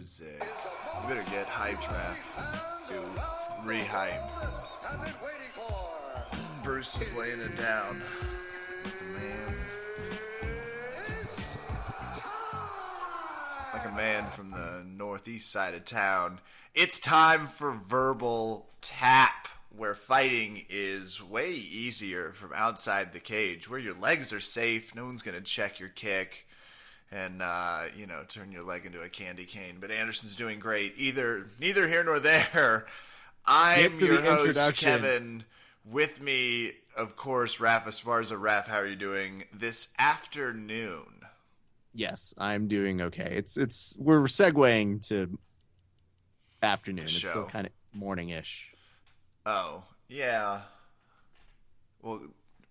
music. You better get hyped, Raph. To re-hype. Bruce is laying it down. Like a man from the northeast side of town. It's time for Verbal Tap, where fighting is way easier from outside the cage, where your legs are safe, no one's going to check your kick, and, turn your leg into a candy cane. But Anderson's doing great. Neither here nor there. I'm your host, Kevin. With me, of course, Raph Esparza. Raph, how are you doing this afternoon? Yes, I'm doing okay. We're segueing to afternoon. It's still kind of morning-ish. Oh, yeah. Well,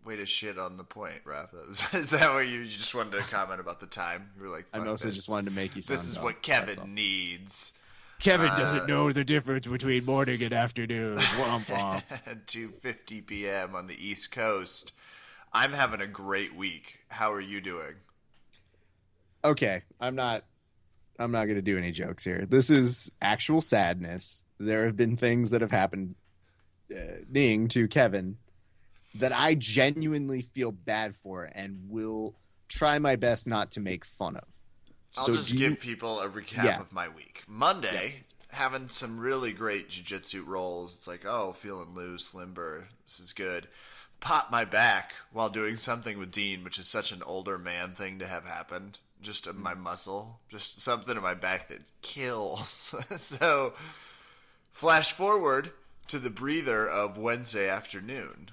way to shit on the point, Raph. Is that what you just wanted to comment about the time? You were like, I mostly just wanted to make you sound this is dumb. what Kevin needs. Kevin doesn't know the difference between morning and afternoon. Womp womp. 2:50 p.m. on the East Coast. I'm having a great week. How are you doing? Okay, I'm not going to do any jokes here. This is actual sadness. There have been things that have happened to Kevin that I genuinely feel bad for and will try my best not to make fun of. I'll just give people a recap of my week. Monday, having some really great jiu-jitsu rolls. It's like, feeling loose, limber. This is good. Pop my back while doing something with Dean, which is such an older man thing to have happened. Just my muscle. Just something in my back that kills. So, flash forward to the breather of Wednesday afternoon.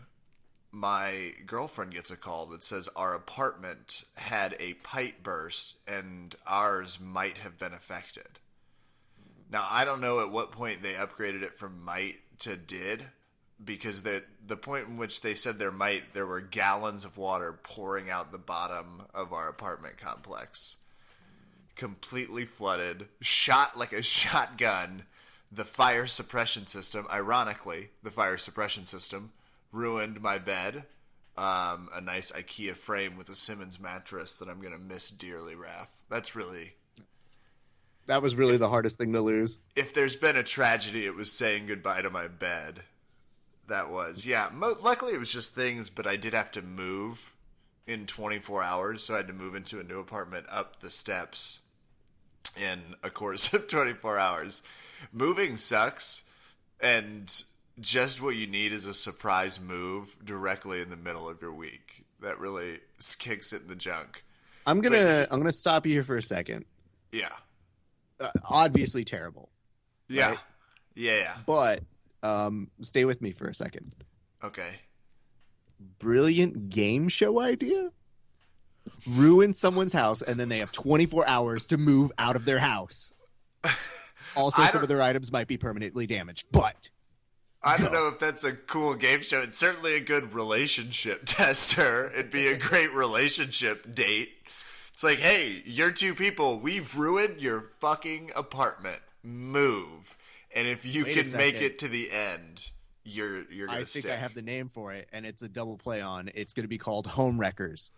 My girlfriend gets a call that says our apartment had a pipe burst and ours might have been affected. Now, I don't know at what point they upgraded it from might to did, because the point in which they said there were gallons of water pouring out the bottom of our apartment complex. Completely flooded, shot like a shotgun. The fire suppression system, ironically, ruined my bed. A nice IKEA frame with a Simmons mattress that I'm going to miss dearly, Raph. That was really the hardest thing to lose. If there's been a tragedy, it was saying goodbye to my bed. That was. Yeah, luckily it was just things, but I did have to move in 24 hours, so I had to move into a new apartment up the steps in a course of 24 hours. Moving sucks, and just what you need is a surprise move directly in the middle of your week. That really kicks it in the junk. I'm gonna stop you here for a second. Yeah. Obviously terrible. Yeah. Right? Yeah. But stay with me for a second. Okay. Brilliant game show idea. Ruin someone's house, and then they have 24 hours to move out of their house. Also, some of their items might be permanently damaged, but I don't know if that's a cool game show. It's certainly a good relationship tester. It'd be a great relationship date. It's like, hey, you're two people. We've ruined your fucking apartment. Move. And if you can make it to the end, you're going to stick. I think I have the name for it, and it's a double play on. It's going to be called Home Wreckers.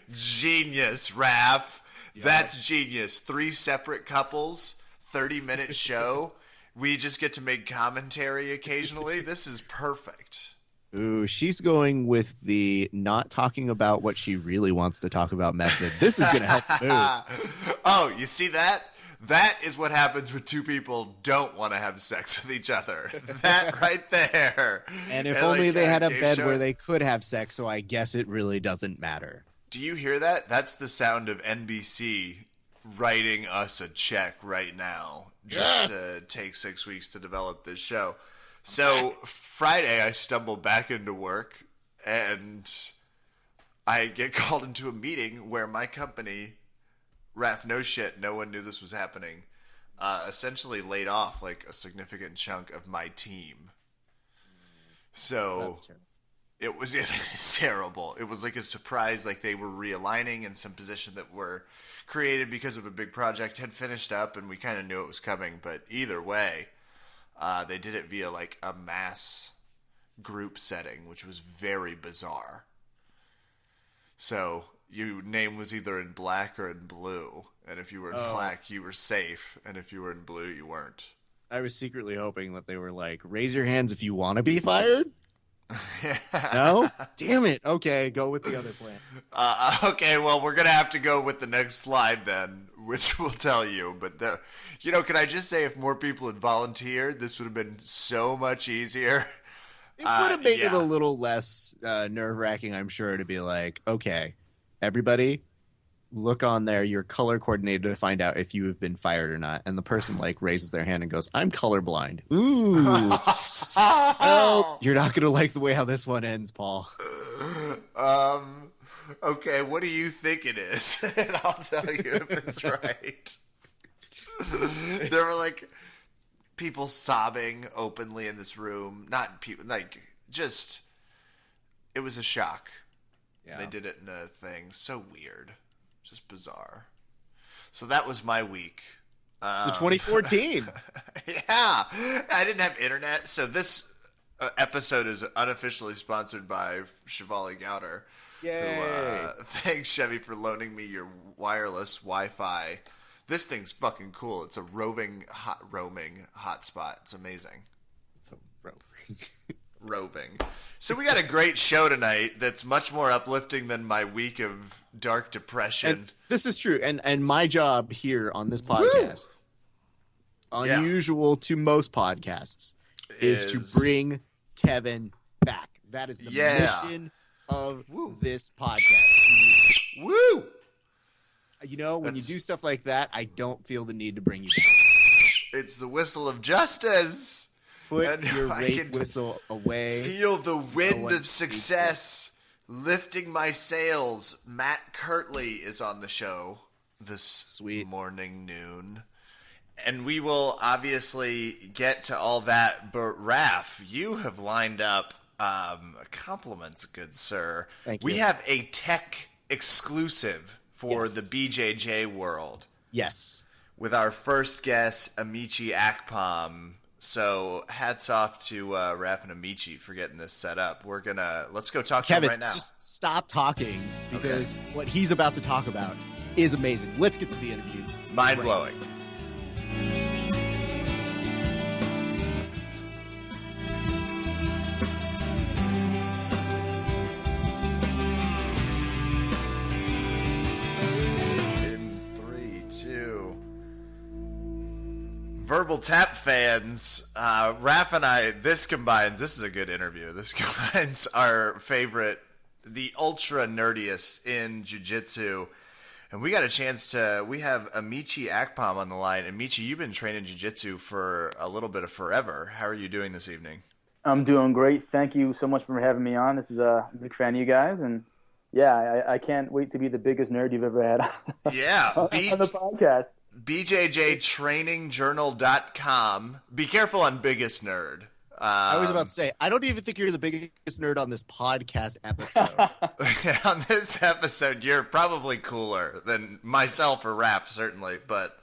Genius, Raph. Yep. That's genius. 3 separate couples, 30-minute show. We just get to make commentary occasionally. This is perfect. Ooh, she's going with the not talking about what she really wants to talk about method. This is going to help move. Oh, you see that? That is what happens when two people don't want to have sex with each other. That right there. And if only they had a bed where they could have sex, so I guess it really doesn't matter. Do you hear that? That's the sound of NBC writing us a check right now just to take 6 weeks to develop this show. So Friday, I stumble back into work, and I get called into a meeting where my company, Raph, no shit, no one knew this was happening, essentially laid off like a significant chunk of my team. So it was terrible. It was like a surprise, like they were realigning, and some positions that were created because of a big project had finished up, and we kind of knew it was coming. But either way, they did it via like a mass group setting, which was very bizarre. So your name was either in black or in blue. And if you were in black, you were safe. And if you were in blue, you weren't. I was secretly hoping that they were like, raise your hands if you want to be fired. No? Damn it. Okay, go with the other plan. Okay, well, we're going to have to go with the next slide then, which will tell you. But, can I just say if more people had volunteered, this would have been so much easier. It would have made it a little less nerve-wracking, I'm sure, to be like, okay, everybody, look on there, your color coordinator to find out if you have been fired or not. And the person like raises their hand and goes, I'm colorblind. Ooh. Well, you're not going to like the way how this one ends, Paul. Okay, what do you think it is? And I'll tell you if it's right. There were like people sobbing openly in this room. Not people, like, just, it was a shock. Yeah. They did it in a thing. So weird. Just bizarre. So that was my week. So 2014. Yeah. I didn't have internet. So this episode is unofficially sponsored by Chevalier Gouter. Yay. Who, thanks, Chevy, for loaning me your wireless Wi-Fi. This thing's fucking cool. It's a roaming hotspot. It's amazing. It's a roving. Roving. So we got a great show tonight that's much more uplifting than my week of dark depression. And this is true. And my job here on this podcast, unusual to most podcasts, is to bring Kevin back. That is the mission of this podcast. Woo! When you do stuff like that, I don't feel the need to bring you back. It's the whistle of justice. Put your rape whistle away. Feel the wind of success lifting my sails. Matt Kirtley is on the show this morning, noon. And we will obviously get to all that. But, Raph, you have lined up compliments, good sir. Thank you. We have a tech exclusive for the BJJ world. Yes. With our first guest, Amechi Akpom. So hats off to Raph and Amechi for getting this set up. Let's go talk to him right now. Just stop talking because what he's about to talk about is amazing. Let's get to the interview. Mind blowing. Verbal Tap fans, Raph and I, this is a good interview. This combines our favorite, the ultra nerdiest in jiu-jitsu. And we got a chance we have Amechi Akpom on the line. Amechi, you've been training jiu-jitsu for a little bit of forever. How are you doing this evening? I'm doing great. Thank you so much for having me on. This is a big fan of you guys. And yeah, I can't wait to be the biggest nerd you've ever had on the podcast. BJJTrainingJournal.com. Be careful on Biggest Nerd. I was about to say, I don't even think you're the biggest nerd on this podcast episode. On this episode, you're probably cooler than myself or Raph, certainly, but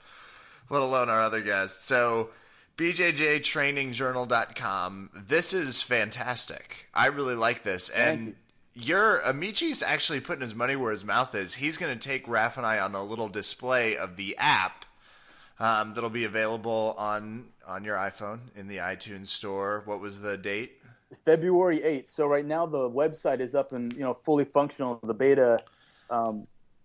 let alone our other guests. So, BJJTrainingJournal.com. This is fantastic. I really like this. And Amechi's actually putting his money where his mouth is. He's going to take Raph and I on a little display of the app that'll be available on your iPhone in the iTunes store. What was the date? February 8th. So right now the website is up and fully functional, the beta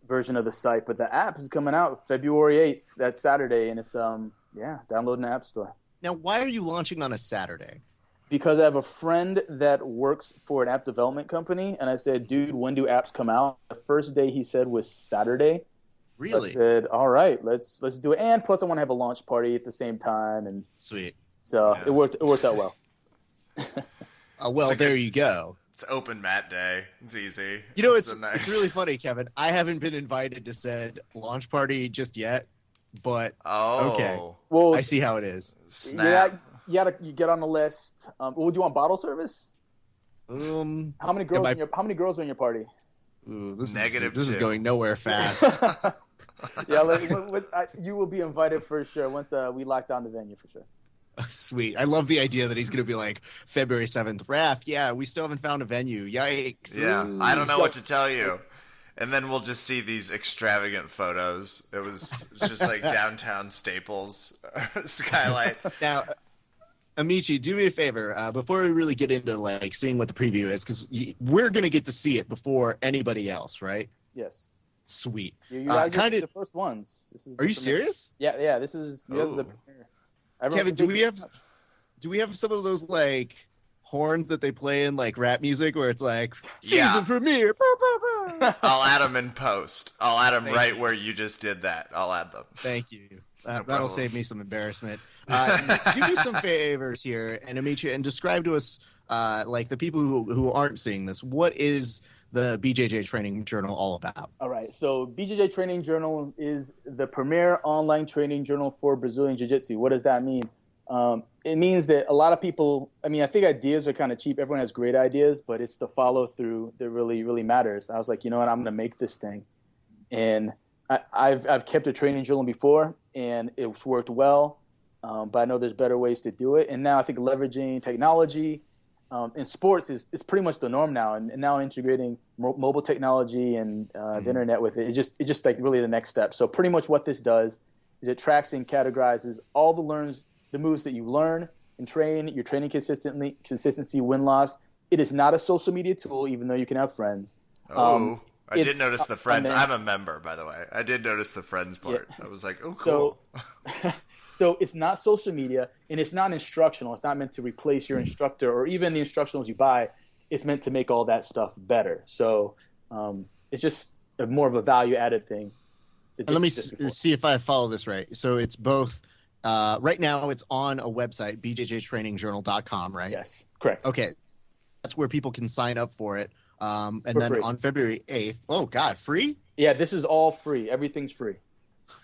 version of the site, but the app is coming out February 8th. That's Saturday, and it's download in the App Store. Now, why are you launching on a Saturday? Because I have a friend that works for an app development company, and I said, dude, when do apps come out? The first day he said was Saturday. Really? So I said, all right, let's do it. And plus I want to have a launch party at the same time. And sweet. So it worked out well. There you go. It's open mat day. It's easy. It's really funny, Kevin. I haven't been invited to said launch party just yet, but okay. Well, I see how it is. Snap. You get on the list. Do you want bottle service? How many girls are in your party? Ooh, this -2. is going nowhere fast. You will be invited for sure once we lock down the venue for sure. Oh, sweet. I love the idea that he's going to be like, February 7th, Raph, we still haven't found a venue. Yikes. Yeah, I don't know what to tell you. And then we'll just see these extravagant photos. It was just like downtown Staples skylight. Now, Amechi, do me a favor before we really get into like seeing what the preview is, because we're gonna get to see it before anybody else, right? Yes. Sweet. You guys are the first ones. Are you serious? Yeah. This is the premiere. Kevin, do we have some of those like horns that they play in like rap music where it's like season premiere? I'll add them in post. I'll add them where you just did that. I'll add them. Thank you. That'll save me some embarrassment. Do me some favors here, and Amechi, and describe to us, like the people who aren't seeing this, what is the BJJ Training Journal all about? All right, so BJJ Training Journal is the premier online training journal for Brazilian Jiu-Jitsu. What does that mean? It means that a lot of people, I think ideas are kind of cheap. Everyone has great ideas, but it's the follow through that really, really matters. I was like, you know what, I'm going to make this thing. And I've kept a training journal before, and it's worked well, but I know there's better ways to do it. And now I think leveraging technology in sports is pretty much the norm now. And now integrating mobile technology and the internet with it is just like really the next step. So pretty much what this does is it tracks and categorizes all the moves that you learn and train, your training consistency, win-loss. It is not a social media tool, even though you can have friends. I did notice the friends. I'm a member, by the way. I did notice the friends part. Yeah. I was like, oh, cool. So it's not social media, and it's not instructional. It's not meant to replace your instructor or even the instructionals you buy. It's meant to make all that stuff better. So it's just more of a value-added thing. Let me see if I follow this right. So it's both right now it's on a website, bjjtrainingjournal.com, right? Yes, correct. Okay. That's where people can sign up for it. And then free. On February 8th, oh God, free? Yeah, this is all free. Everything's free.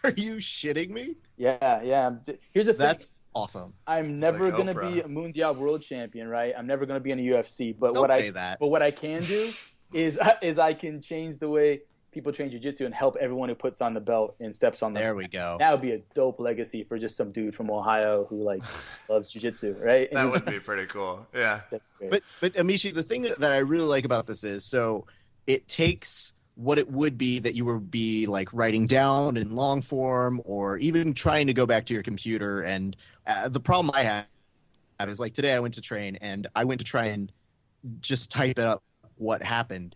Are you shitting me? Yeah. Here's the thing. That's awesome. I'm never going to be a Mundial world champion, right? I'm never going to be in the UFC. But Don't say that. But what I can do is I can change the way people train jiu-jitsu and help everyone who puts on the belt and steps on the There we go. That would be a dope legacy for just some dude from Ohio who like loves jiu-jitsu, right? That would be pretty cool. Yeah. But Amechi, the thing that I really like about this is, so it takes what it would be that you would be like writing down in long form or even trying to go back to your computer. And the problem I have is like today I went to train and I went to try and just type it up what happened.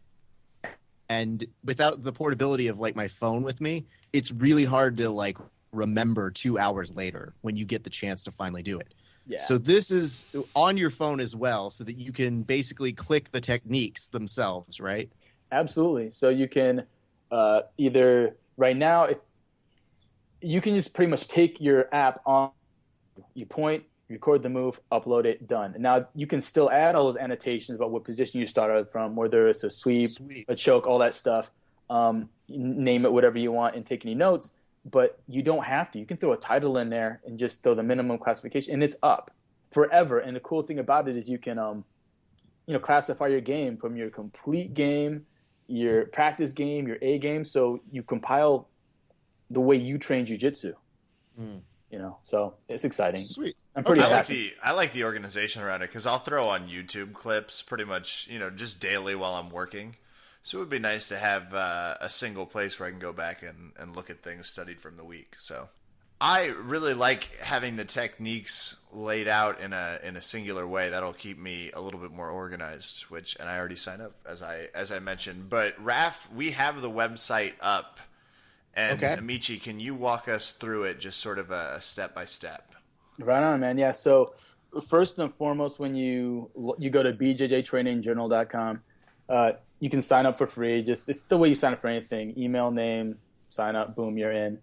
And without the portability of like my phone with me, it's really hard to like remember 2 hours later when you get the chance to finally do it. Yeah. So this is on your phone as well, so that you can basically click the techniques themselves, right? Absolutely. So you can either right now, if you can just pretty much take your app on, you point, record the move, upload it, done. And now you can still add all those annotations about what position you started from, whether it's a sweep, a choke, all that stuff. Name it whatever you want and take any notes, but you don't have to. You can throw a title in there and just throw the minimum classification, and it's up forever. And the cool thing about it is you can, classify your game from your complete game, your practice game, your A game. So you compile the way you train jiu-jitsu. So it's exciting. Sweet. I'm pretty happy. I like the organization around it because I'll throw on YouTube clips pretty much, just daily while I'm working. So it would be nice to have a single place where I can go back and look at things studied from the week. So I really like having the techniques laid out in a singular way. That'll keep me a little bit more organized, and I already signed up as I mentioned. But Raf, we have the website up. And okay. Amechi, can you walk us through it, just sort of a step by step? Right on, man. Yeah. So first and foremost, when you go to bjjtrainingjournal.com, you can sign up for free. It's the way you sign up for anything. Email, name, sign up, boom, you're in.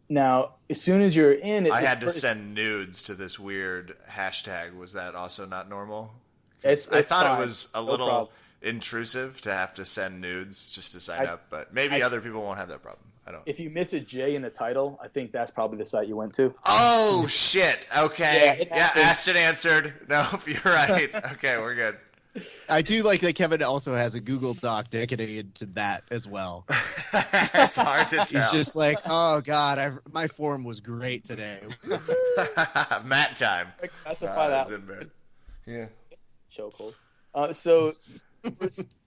Now, as soon as you're in, I had to send nudes to this weird hashtag. Was that also not normal? I thought fine. It was a little intrusive to have to send nudes just to sign up, but maybe other people won't have that problem. I don't. If you miss a J in the title, I think that's probably the site you went to. Oh shit! Okay, yeah, asked and answered. Nope, you're right. Okay, we're good. I do like that Kevin also has a Google Doc dedicated to that as well. It's hard to tell. He's just like, oh god, my form was great today. Matt time. Classify that. Yeah. Chokehold. So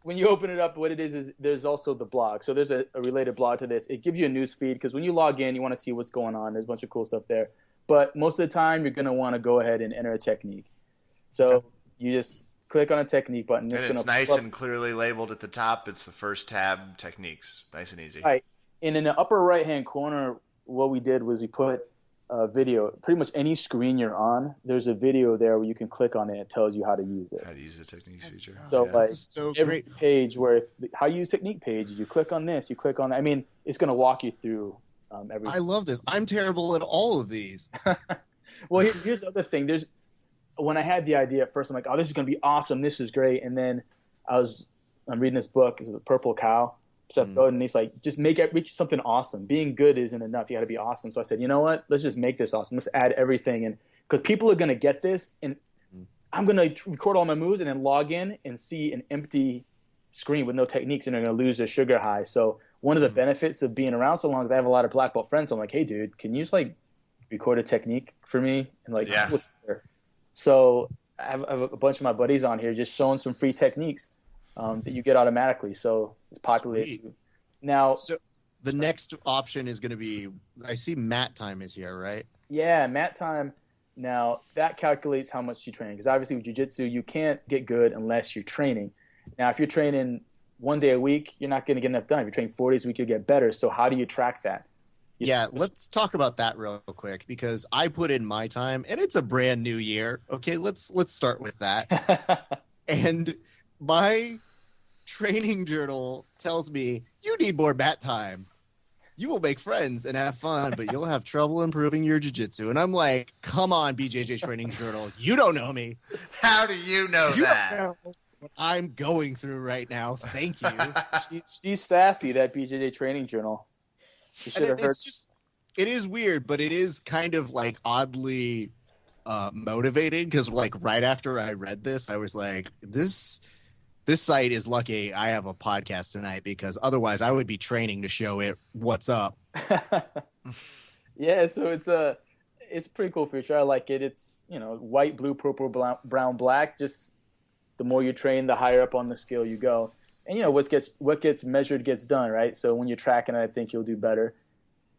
when you open it up, what it is there's also the blog. So there's a related blog to this. It gives you a news feed because when you log in, you want to see what's going on. There's a bunch of cool stuff there. But most of the time, you're going to want to go ahead and enter a technique. So you just click on a technique button. And it's nice and clearly labeled at the top. It's the first tab, techniques. Nice and easy. Right. And in the upper right-hand corner, what we did was we put a video. Pretty much any screen you're on, there's a video there where you can click on it. It tells you how to use it. How to use the techniques feature. So every page where how you use technique page, you click on this, you click on that. I mean, it's going to walk you through everything. I love this. I'm terrible at all of these. Well, here's the other thing. When I had the idea at first, I'm like, oh, this is going to be awesome. This is great. And then I'm reading this book, The Purple Cow, Seth Godin, and he's like, just make something awesome. Being good isn't enough. You got to be awesome. So I said, you know what? Let's just make this awesome. Let's add everything. And because people are going to get this, and I'm going to record all my moves and then log in and see an empty screen with no techniques, and they're going to lose their sugar high. So one of the benefits of being around so long is I have a lot of black belt friends. So I'm like, hey, dude, can you just record a technique for me? And what's there? So I have a bunch of my buddies on here just showing some free techniques that you get automatically. So it's populated. Now, so the next option is going to be, I see mat time is here, right? Yeah, mat time. Now, that calculates how much you train. Because obviously with jiu-jitsu, you can't get good unless you're training. Now, if you're training 1 day a week, you're not going to get enough done. If you're training 4 days a week, you'll get better. So how do you track that? Let's talk about that real quick because I put in my time and it's a brand new year. Okay, let's start with that. And my training journal tells me you need more mat time. You will make friends and have fun, but you'll have trouble improving your jiu-jitsu. And I'm like, come on, BJJ Training Journal. You don't know me. How do you know that? Don't know what I'm going through right now. Thank you. She's sassy, that BJJ Training Journal. It is weird, but it is kind of oddly motivating because right after I read this, I was like, this site is lucky I have a podcast tonight because otherwise I would be training to show it what's up. Yeah, so it's a pretty cool feature. I like it. It's white, blue, purple, brown, black. Just the more you train, the higher up on the scale you go. And what gets measured gets done, right? So when you're tracking it, I think you'll do better.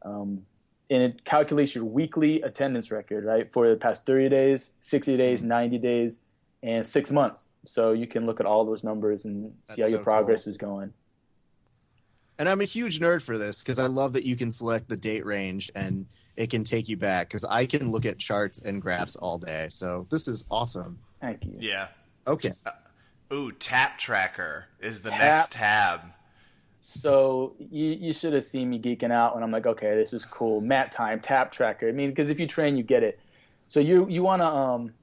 And it calculates your weekly attendance record, right, for the past 30 days, 60 days, 90 days, and 6 months. So you can look at all those numbers and see how your progress is going. And I'm a huge nerd for this because I love that you can select the date range and it can take you back because I can look at charts and graphs all day. So this is awesome. Thank you. Yeah. Okay. Tap Tracker is the next tab. So you should have seen me geeking out when I'm like, okay, this is cool. Mat time, Tap Tracker. I mean, because if you train, you get it. So you want to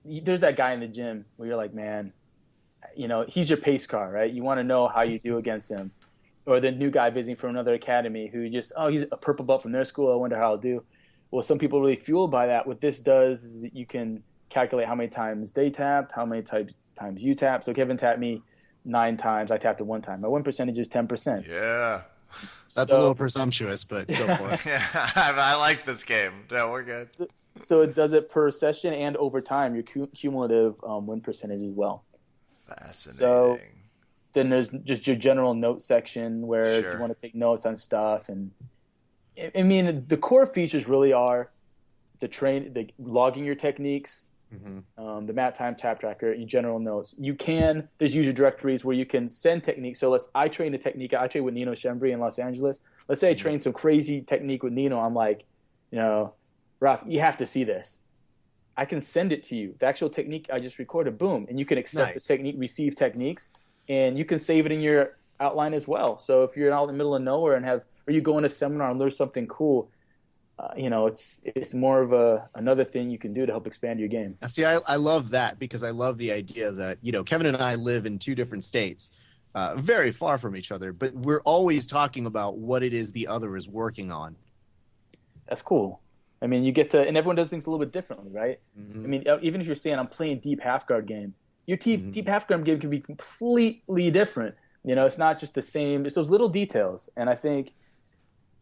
there's that guy in the gym where you're like, man, he's your pace car, right? You want to know how you do against him. Or the new guy visiting from another academy who he's a purple belt from their school. I wonder how I'll do. Well, some people are really fueled by that. What this does is that you can calculate how many times they tapped, how many times you tapped. So Kevin tapped me 9 times. I tapped it 1 time. My win percentage is 10%. Yeah. That's a little presumptuous, but go for it. Yeah, I like this game. No, we're good. So it does it per session and over time, your cumulative win percentage as well. Fascinating. So then there's just your general note section where you want to take notes on stuff. And I mean, the core features really are the logging your techniques, the mat time, Tap Tracker, your general notes. There's user directories where you can send techniques. So I train a technique. I train with Nino Schembri in Los Angeles. Let's say I train some crazy technique with Nino. I'm like, Ralph, you have to see this. I can send it to you. The actual technique I just recorded, boom. And you can accept the technique, receive techniques, and you can save it in your outline as well. So if you're out in the middle of nowhere or you go in a seminar and learn something cool, it's more of another thing you can do to help expand your game. See, I love that because I love the idea that, Kevin and I live in 2 different states, very far from each other, but we're always talking about what it is the other is working on. That's cool. I mean, you get to, and everyone does things a little bit differently, right? I mean, even if you're saying I'm playing deep half guard game, your deep half guard game can be completely different. It's not just the same. It's those little details. And I think,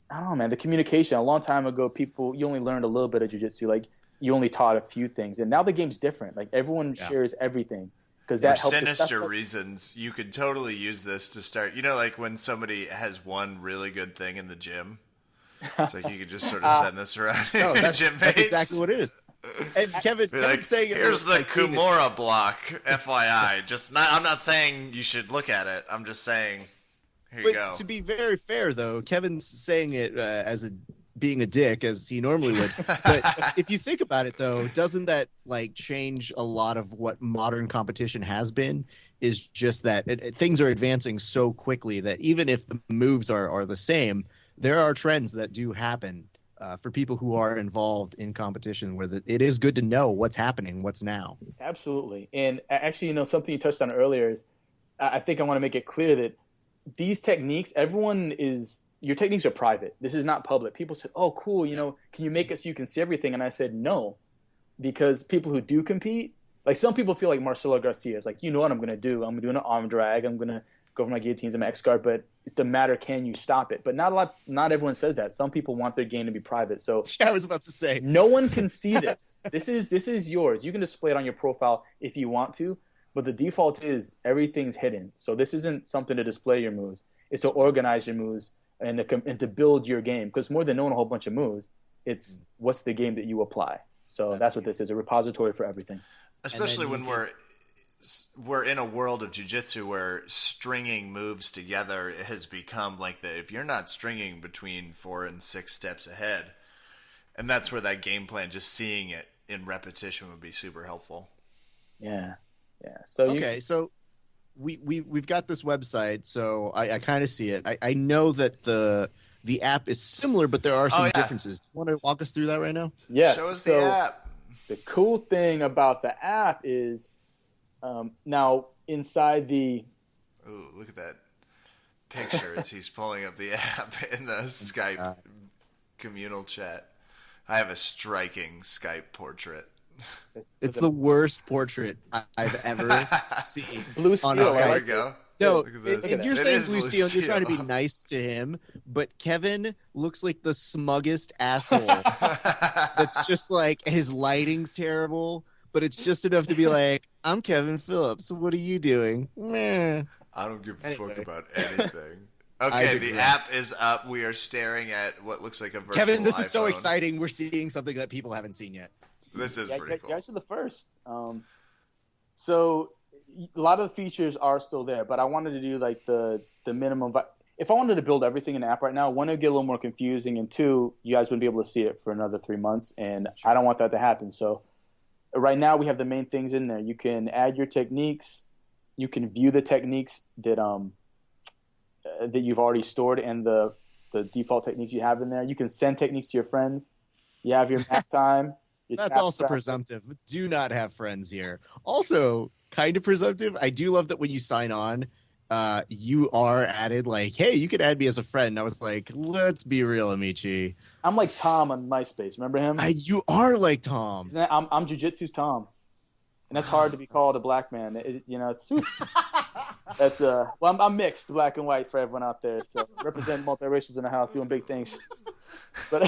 I don't know, man, the communication, a long time ago, you only learned a little bit of jiu-jitsu. You only taught a few things. And now the game's different. Everyone shares everything. because for that helps. sinister reasons, you could totally use this to start. You know, like when somebody has one really good thing in the gym, it's like you could just sort of send this around your gym mates. That's exactly what it is. And Kevin's saying, "Here's the Kimura block, FYI." I'm not saying you should look at it. I'm just saying, here you go. To be very fair, though, Kevin's saying it as being a dick, as he normally would. But if you think about it, though, doesn't that like change a lot of what modern competition has been? Is just that things are advancing so quickly that even if the moves are the same, there are trends that do happen. For people who are involved in competition, where it is good to know what's happening, what's now. Absolutely. And actually, something you touched on earlier is I think I want to make it clear that these techniques, your techniques are private. This is not public. People said, oh, cool, can you make it so you can see everything? And I said, no, because people who do compete, like some people feel like Marcelo Garcia is like, you know what I'm going to do? I'm doing an arm drag. I'm going to go for my guillotines and my X guard, but it's the matter, can you stop it? But not everyone says that. Some people want their game to be private. So I was about to say, no one can see this. This is yours. You can display it on your profile if you want to, but the default is everything's hidden. So this isn't something to display your moves. It's to organize your moves and to build your game. Because more than knowing a whole bunch of moves, it's what's the game that you apply. So that's what this is, a repository for everything. Especially when we're in a world of jiu-jitsu where stringing moves together has become like if you're not stringing between 4 and 6 steps ahead, and that's where that game plan, just seeing it in repetition, would be super helpful. Yeah. So so we've got this website, so I kind of see it. I know that the app is similar, but there are some differences. Do you want to walk us through that right now? Yes. Show us the app. The cool thing about the app is now inside the... Ooh, look at that picture as he's pulling up the app in the Skype communal chat. I have a striking Skype portrait. It's the worst portrait I've ever seen. Blue steel, there we go. No, you're saying blue steel. You're trying to be nice to him, but Kevin looks like the smuggest asshole. That's just like his lighting's terrible, but it's just enough to be like, I'm Kevin Phillips. What are you doing? Meh. I don't give a fuck about anything. Okay, the app is up. We are staring at what looks like a virtual Kevin, this iPhone. is so exciting. We're seeing something that people haven't seen yet. This is pretty cool. You guys are the first. So a lot of the features are still there, but I wanted to do like the minimum. If I wanted to build everything in the app right now, one, it would get a little more confusing, and two, you guys wouldn't be able to see it for another 3 months, and I don't want that to happen. So right now we have the main things in there. You can add your techniques. You can view the techniques that you've already stored and the default techniques you have in there. You can send techniques to your friends. You have your map time. That's also presumptive. Do not have friends here. Also, kind of presumptive. I do love that when you sign on, you are added like, hey, you could add me as a friend. And I was like, let's be real, Amechi. I'm like Tom on MySpace. Remember him? You are like Tom. I'm Jiu-Jitsu's Tom. And that's hard to be called a black man. That's well, I'm mixed, black and white for everyone out there. So represent multiracials in the house, doing big things. But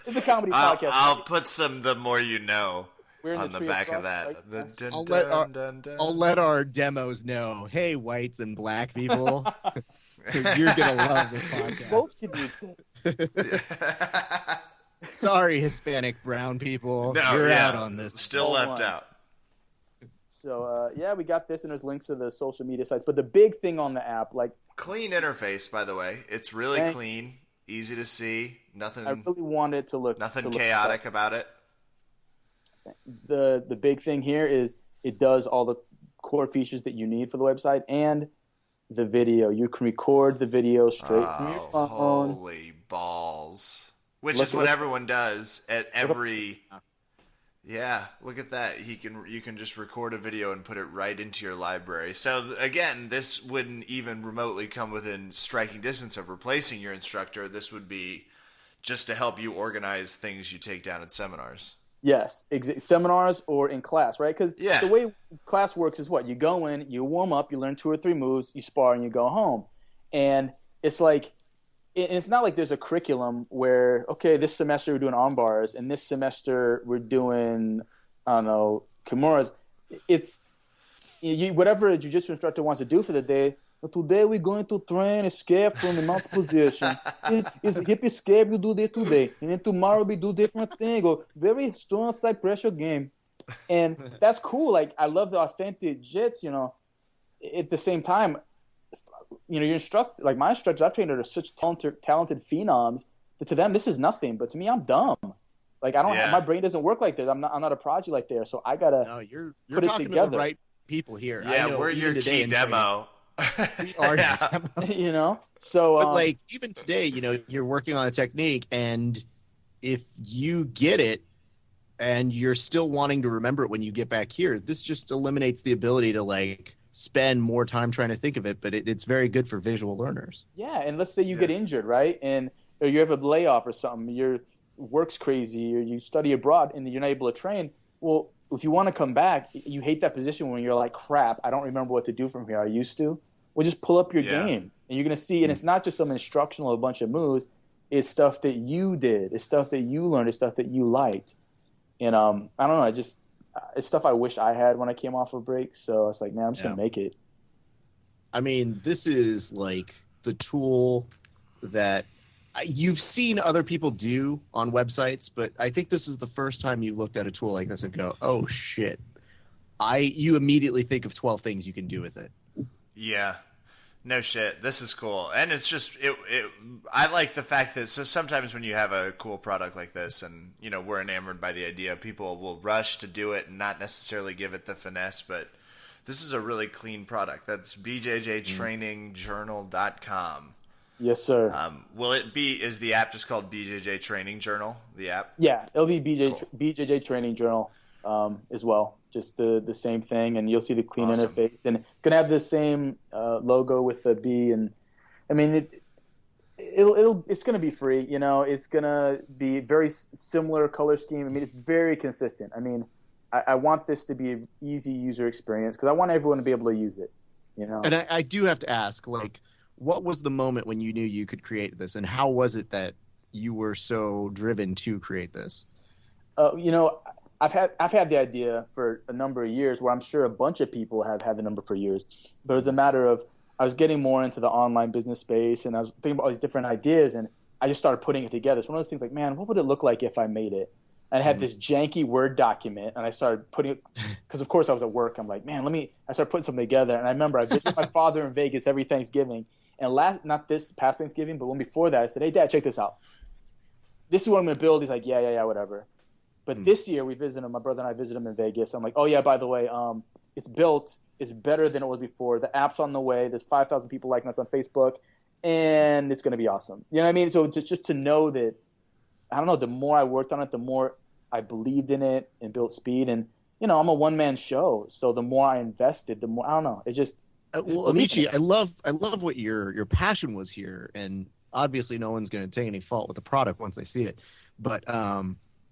it's a comedy podcast. I'll put some "The More You Know" on the back of that. I'll let our demos know. Hey, whites and black people, you're gonna love this podcast. Both can use this. Sorry, Hispanic brown people. You're out on this. Still left out. So, we got this, and there's links to the social media sites. But the big thing on the app, like... Clean interface, by the way. It's really clean, easy to see. Nothing. I really want it to look... Nothing chaotic about it. The big thing here is it does all the core features that you need for the website and the video. You can record the video straight from your phone. Holy balls. Which is what everyone does at every... Yeah, look at that. You can just record a video and put it right into your library. So, again, this wouldn't even remotely come within striking distance of replacing your instructor. This would be just to help you organize things you take down at seminars. Yes, seminars or in class, right? Because the way class works is what? You go in, you warm up, you learn 2 or 3 moves, you spar, and you go home. And it's like... It's not like there's a curriculum where, okay, this semester we're doing arm bars, and this semester we're doing, I don't know, Kimuras. It's whatever a jiu-jitsu instructor wants to do for the day. But today we're going to train escape from the mount position. It's hip escape, you do this today. And then tomorrow we do different thing. Or very strong side pressure game. And that's cool. Like, I love the authentic jits, you know. At the same time, you know, like my instructors I've trained are such talented phenoms that to them this is nothing. But to me, I'm dumb. Like, I don't have, my brain doesn't work like this. I'm not a prodigy like there. So I gotta you're put it talking together. to the right people here. Yeah, we're your key demo. We are your demo. You know? So but like even today, you know, you're working on a technique, and if you get it and you're still wanting to remember it when you get back here, this just eliminates the ability to like spend more time trying to think of it, but it's very good for visual learners. Yeah, and let's say you get injured, right? Or you have a layoff or something, your work's crazy, or you study abroad and you're not able to train. Well, if you want to come back, you hate that position when you're like, crap, I don't remember what to do from here. I used to. Well, just pull up your game, and you're going to see, and it's not just some instructional, a bunch of moves. It's stuff that you did. It's stuff that you learned. It's stuff that you liked. And I don't know, it's stuff I wish I had when I came off of break. So it's like, man, I'm just going to make it. I mean, this is like the tool that you've seen other people do on websites, but I think this is the first time you looked at a tool like this and go, oh shit. You immediately think of 12 things you can do with it. Yeah. No shit. This is cool. And it's just, I like the fact that sometimes when you have a cool product like this and, you know, we're enamored by the idea, people will rush to do it and not necessarily give it the finesse, but this is a really clean product. That's bjjtrainingjournal.com. Yes, sir. Is the app just called BJJ Training Journal, the app? Yeah, it'll be BJJ Training Journal as well. Just the same thing, and you'll see the clean interface, and gonna have the same logo with the B. And I mean, it's gonna be free. You know, it's gonna be very similar color scheme. I mean, it's very consistent. I mean, I want this to be an easy user experience because I want everyone to be able to use it. You know, and I do have to ask, like, what was the moment when you knew you could create this, and how was it that you were so driven to create this? You know, I've had the idea for a number of years, where I'm sure a bunch of people have had the number for years. But it was a matter of I was getting more into the online business space, and I was thinking about all these different ideas, and I just started putting it together. It's one of those things like, man, what would it look like if I made it? And I had this janky Word document, and I started putting it because, of course, I was at work. I'm like, man, I started putting something together, and I remember I visited my father in Vegas every Thanksgiving, and not this past Thanksgiving, but one before that, I said, hey, Dad, check this out. This is what I'm going to build. He's like, yeah, whatever. But this year we visited him. My brother and I visited him in Vegas. I'm like, oh yeah, by the way, it's built. It's better than it was before. The app's on the way. There's 5,000 people liking us on Facebook, and it's going to be awesome. You know what I mean? So just to know that, I don't know. The more I worked on it, the more I believed in it and built speed. And you know, I'm a one-man show, so the more I invested, the more I don't know. It just well, Amechi, I love what your passion was here, and obviously no one's going to take any fault with the product once they see it, but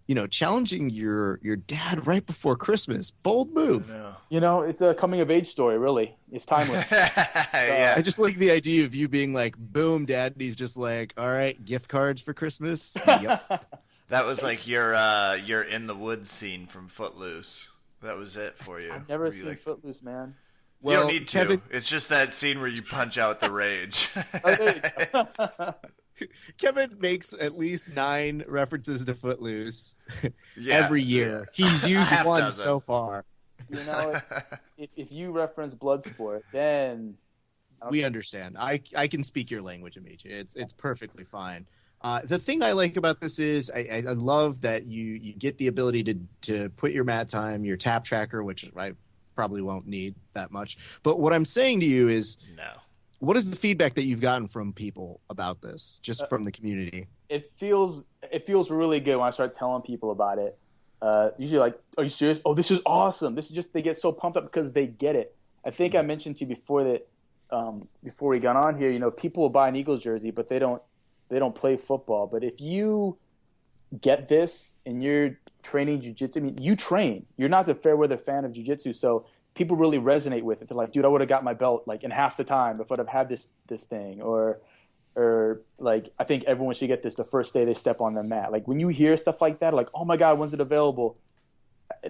you know, challenging your dad right before Christmas. Bold move. You know, it's a coming of age story, really. It's timeless. I just like the idea of you being like, boom, Dad. And he's just like, all right, gift cards for Christmas. Yep. That was like your in the woods scene from Footloose. That was it for you. I've never seen Footloose, man. Well, you don't need to. Kevin... It's just that scene where you punch out the rage. Kevin makes at least 9 references to Footloose every year. He's used one so far. You know, if you reference Bloodsport, then we understand. I can speak your language, Amechi. It's perfectly fine. The thing I like about this is I love that you get the ability to put your mat time, your tap tracker, which I probably won't need that much. But what I'm saying to you is, what is the feedback that you've gotten from people about this, just from the community? It feels really good when I start telling people about it. Usually like, are you serious? Oh, this is awesome. This is just, they get so pumped up because they get it. I think I mentioned to you before that, before we got on here, you know, people will buy an Eagles jersey, but they don't play football. But if you get this and you're training jiu-jitsu, I mean, you train. You're not the fair weather fan of jiu-jitsu, so people really resonate with it. They're like, dude, I would have got my belt like in half the time if I'd have had this thing. Or like, I think everyone should get this the first day they step on the mat. Like when you hear stuff like that, like, oh my God, when's it available?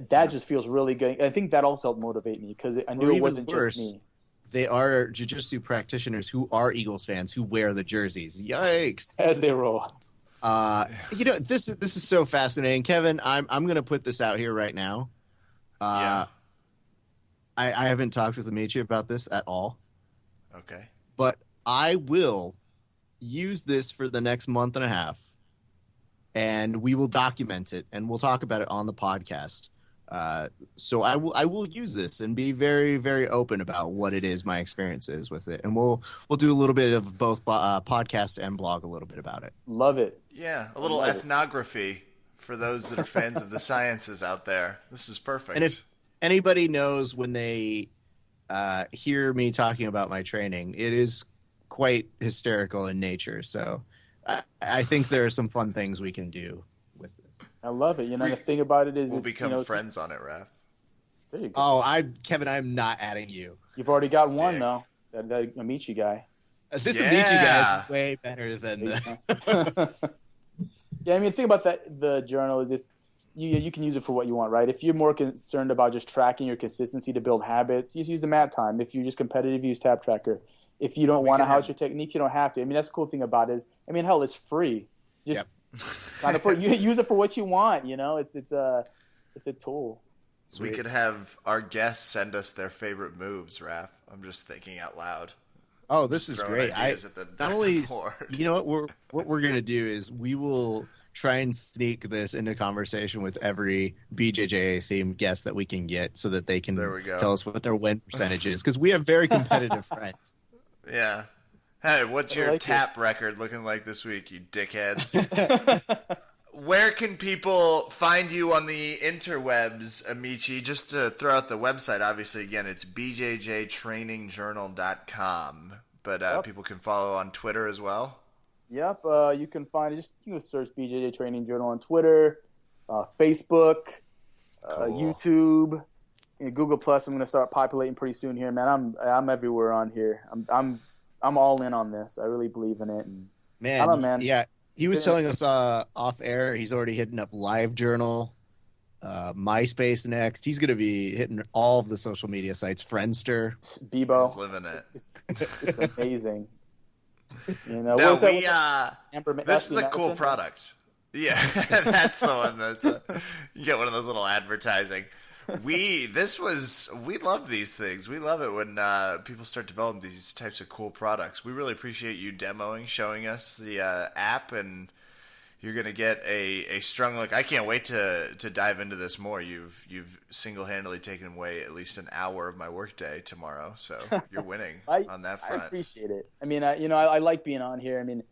that just feels really good. I think that also helped motivate me because I knew it wasn't just me. They are jiu-jitsu practitioners who are Eagles fans who wear the jerseys. Yikes! As they roll. This is so fascinating, Kevin. I'm going to put this out here right now. I haven't talked with Amechi about this at all. Okay. But I will use this for the next month and a half, and we will document it, and we'll talk about it on the podcast. So I will use this and be very, very open about what it is, my experience is with it, and we'll do a little bit of both podcast and blog a little bit about it. Love it. Yeah, a little ethnography for those that are fans of the sciences out there. This is perfect. And if anybody knows when they hear me talking about my training, it is quite hysterical in nature. So I think there are some fun things we can do with this. I love it. The thing about it is we'll become friends on it, Raph. There you go. Oh, Kevin, I'm not adding you. You've already got one though. That Amechi guy. This Amechi guy is way better than. Yeah, I mean, the thing about the journal is this: you can use it for what you want, right? If you're more concerned about just tracking your consistency to build habits, you just use the mat time. If you're just competitive, use Tap Tracker. If you don't want to house your techniques, you don't have to. I mean, that's the cool thing about it is, I mean, hell, it's free. Just kind of you use it for what you want. It's a tool. We could have our guests send us their favorite moves, Raph. I'm just thinking out loud. Oh, this is great. Not only, what we're gonna do is we will try and sneak this into conversation with every BJJ themed guest that we can get, so that they can tell us what their win percentage is, because we have very competitive friends. Yeah. Hey, what's your tap record looking like this week, you dickheads? Where can people find you on the interwebs, Amechi? Just to throw out the website, obviously, again, it's bjjtrainingjournal.com. But people can follow on Twitter as well? Yep. You can find it. You can search BJJ Training Journal on Twitter, Facebook, YouTube, Google Plus. I'm going to start populating pretty soon here, man. I'm everywhere on here. I'm all in on this. I really believe in it. And man, I don't know, man. Yeah. He was telling us off air he's already hitting up LiveJournal, MySpace next. He's going to be hitting all of the social media sites, Friendster. Bebo. He's living it. It's amazing. This is a cool product. Yeah, that's the one. You get one of those little advertising. We love these things. We love it when people start developing these types of cool products. We really appreciate you demoing, showing us the app, and you're gonna get a strong look. I can't wait to dive into this more. You've single-handedly taken away at least an hour of my workday tomorrow, so you're winning on that front. I appreciate it. I mean, I like being on here. I mean,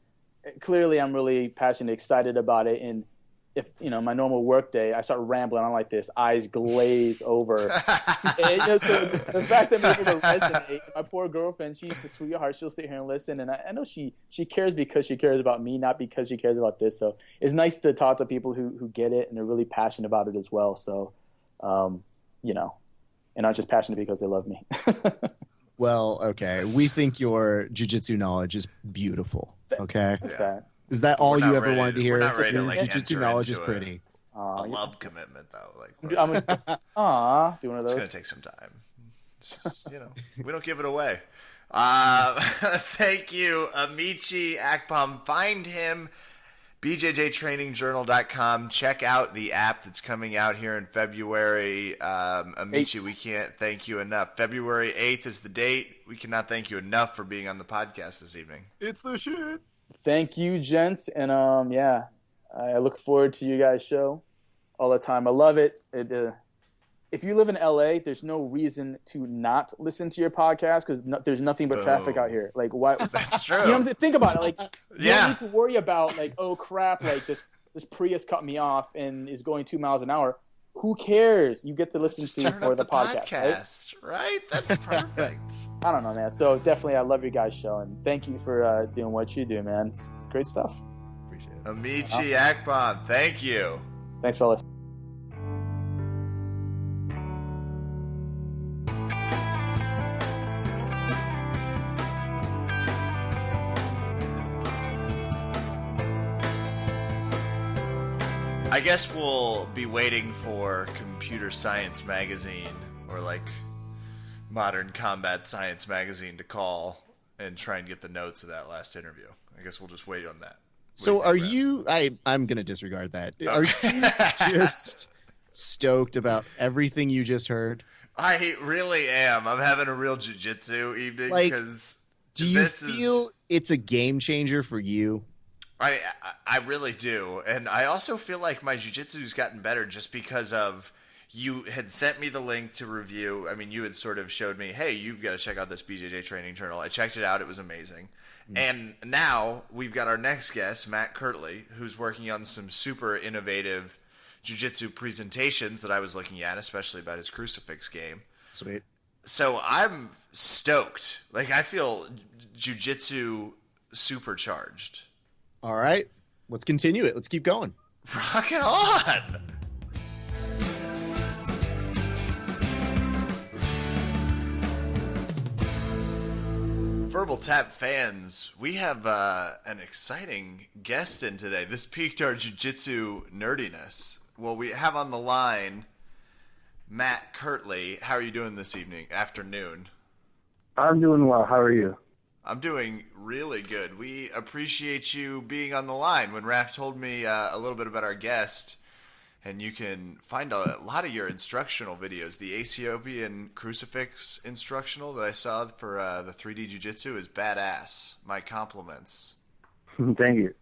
clearly I'm really passionate, excited about it, and if my normal work day, I start rambling on like this, eyes glaze over. So the fact that I'm able to resonate, my poor girlfriend, she's the sweetheart. She'll sit here and listen, and I know she cares because she cares about me, not because she cares about this. So it's nice to talk to people who get it and they're really passionate about it as well. So, and not just passionate because they love me. Well, okay, we think your jiu-jitsu knowledge is beautiful. Okay. Yeah. Is that all you ever wanted to hear? We're not ready to jiu-jitsu knowledge is pretty. A love commitment, though. Do one of those. It's gonna take some time. It's just we don't give it away. Thank you, Amechi Akpom. Find him, bjjtrainingjournal.com. Check out the app that's coming out here in February. Amechi, we can't thank you enough. February 8th is the date. We cannot thank you enough for being on the podcast this evening. It's the shit. Thank you, gents, and I look forward to you guys' show all the time. I love it. If you live in LA, there's no reason to not listen to your podcast because there's nothing but traffic out here. Like, why? That's true. You know what I'm saying? Think about it. Like, you don't need to worry about oh crap, like this Prius cut me off and is going 2 miles an hour. Who cares? You get to listen to for the podcast, right? That's perfect. I don't know, man. So definitely, I love your guys' show, and thank you for doing what you do, man. It's great stuff. Appreciate it. Amechi Akpom, thank you. Thanks, fellas. I guess we'll be waiting for Computer Science Magazine or like Modern Combat Science Magazine to call and try and get the notes of that last interview. I guess we'll just wait on that. So are you... I'm going to disregard that. Okay. Are you just stoked about everything you just heard? I really am. I'm having a real jiu-jitsu evening because do you feel it's a game changer for you? I really do. And I also feel like my jiu-jitsu's gotten better just because of you had sent me the link to review. I mean, you had sort of showed me, hey, you've got to check out this BJJ training journal. I checked it out. It was amazing. And now we've got our next guest, Matt Kirtley, who's working on some super innovative jiu-jitsu presentations that I was looking at, especially about his crucifix game. Sweet. So I'm stoked. Like, I feel jiu-jitsu supercharged. All right. Let's continue it. Let's keep going. Rock it on! Verbal Tap fans, we have an exciting guest in today. This piqued our jiu-jitsu nerdiness. Well, we have on the line Matt Kirtley. How are you doing this afternoon? I'm doing well. How are you? I'm doing really good. We appreciate you being on the line. When Raph told me a little bit about our guest, and you can find a lot of your instructional videos. The Ethiopian crucifix instructional that I saw for the 3D Jiu-Jitsu is badass. My compliments. Thank you.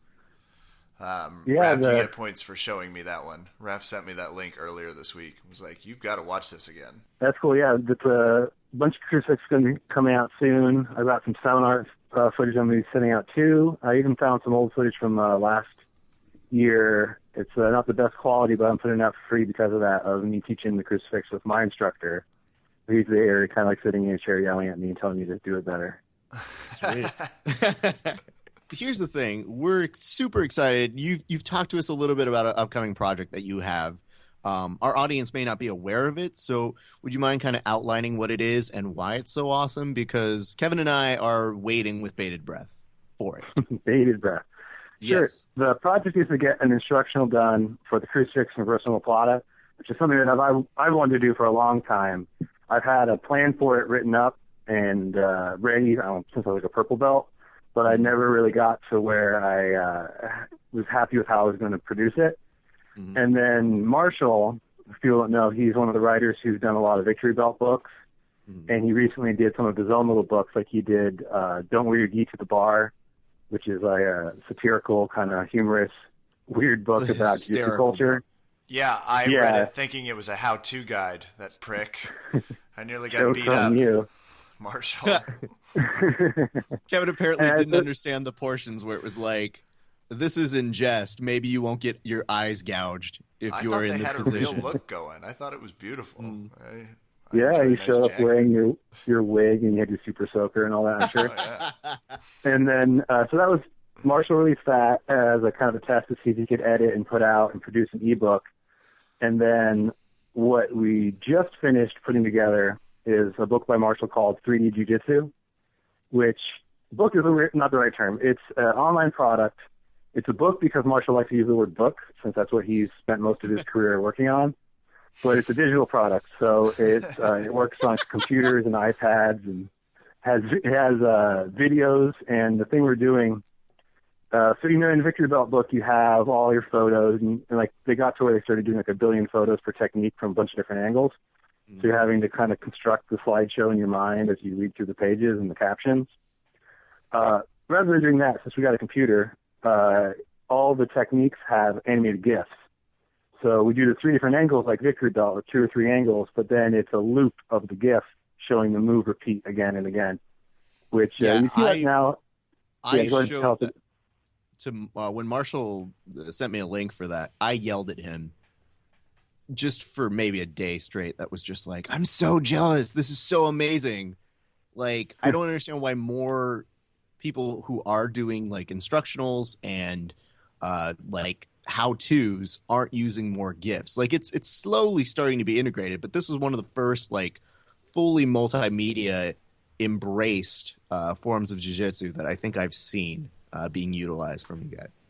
Raph, you get points for showing me that one. Raph sent me that link earlier this week. He was like, you've got to watch this again. That's cool, yeah. It's a bunch of crucifix going to be coming out soon. I got some sound art footage I'm going to be sending out, too. I even found some old footage from last year. It's not the best quality, but I'm putting it out for free because of that, of me teaching the crucifix with my instructor. He's there, kind of like sitting in a chair yelling at me and telling me to do it better. Sweet. Here's the thing. We're super excited. You've talked to us a little bit about an upcoming project that you have. Our audience may not be aware of it, so would you mind kind of outlining what it is and why it's so awesome? Because Kevin and I are waiting with bated breath for it. Bated breath. Sure. Yes. The project is to get an instructional done for the crucifix and reverse omoplata, which is something that I've wanted to do for a long time. I've had a plan for it written up and ready since I was a purple belt, but I never really got to where I was happy with how I was going to produce it. Mm-hmm. And then Marshall, if people don't know, he's one of the writers who's done a lot of victory belt books, and he recently did some of his own little books, like he did Don't Wear Your Gi to the Bar, which is a satirical, kind of humorous, weird book about jiu-jitsu culture. Yeah, I read it thinking it was a how-to guide, that prick. I nearly got beat up. You. Marshall. Kevin apparently didn't understand the portions where it was like, this is in jest. Maybe you won't get your eyes gouged if you are in this position. I thought they had a real look going. I thought it was beautiful. You showed up wearing your wig and you had your super soaker and all that, I'm sure. Oh, yeah. And then, so that was, Marshall released that as a kind of a test to see if he could edit and put out and produce an ebook. And then what we just finished putting together is a book by Marshall called 3D Jiu-Jitsu, which book is not the right term. It's an online product. It's a book because Marshall likes to use the word book, since that's what he's spent most of his career working on. But it's a digital product, so it works on computers and iPads, and it has videos. And the thing we're doing, so in the Victory Belt book, you have all your photos, and like they got to where they started doing like 1 billion photos per technique from a bunch of different angles. So you're having to kind of construct the slideshow in your mind as you read through the pages and the captions. Rather than doing that, since we got a computer, all the techniques have animated GIFs. So we do the 3 different angles like Victory Belt, or 2 or 3 angles, but then it's a loop of the GIF showing the move repeat again and again. Which you see that now. I showed that to when Marshall sent me a link for that. I yelled at him just for maybe a day straight. That was just like, I'm so jealous. This is so amazing. Like, I don't understand why more people who are doing like instructionals and like how-tos aren't using more GIFs. Like it's slowly starting to be integrated, but this was one of the first like fully multimedia embraced forms of jiu-jitsu that I think I've seen being utilized from you guys.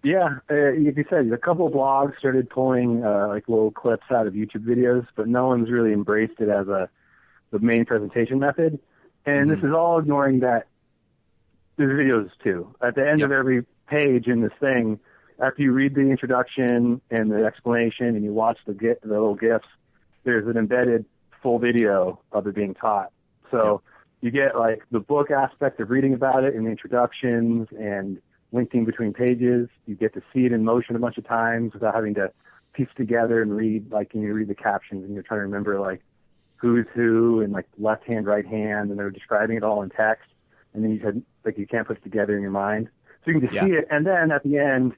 Yeah, like you said, a couple of blogs started pulling like little clips out of YouTube videos, but no one's really embraced it as the main presentation method. And this is all ignoring that there's videos too. At the end of every page in this thing, after you read the introduction and the explanation and you watch the little GIFs, there's an embedded full video of it being taught. So you get like the book aspect of reading about it and the introductions and linking between pages. You get to see it in motion a bunch of times without having to piece together and read, like, and you read the captions and you're trying to remember like who's who and like left hand, right hand, and they're describing it all in text. And then you said like you can't put it together in your mind. So you can just see it. And then at the end,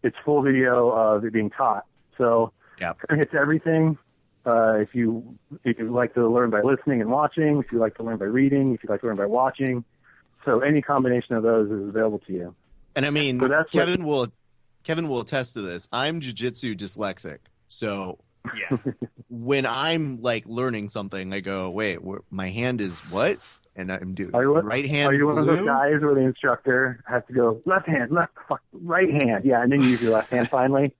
it's full video of it being taught. So it hits everything. If you like to learn by listening and watching, if you like to learn by reading, if you like to learn by watching. So any combination of those is available to you. And I mean, so Kevin will attest to this. I'm jiu-jitsu dyslexic. So when I'm like learning something, I go, wait, my hand is what? And I'm doing right hand. Are you one of those guys where the instructor has to go left hand, right hand? Yeah, and then you use your left hand finally.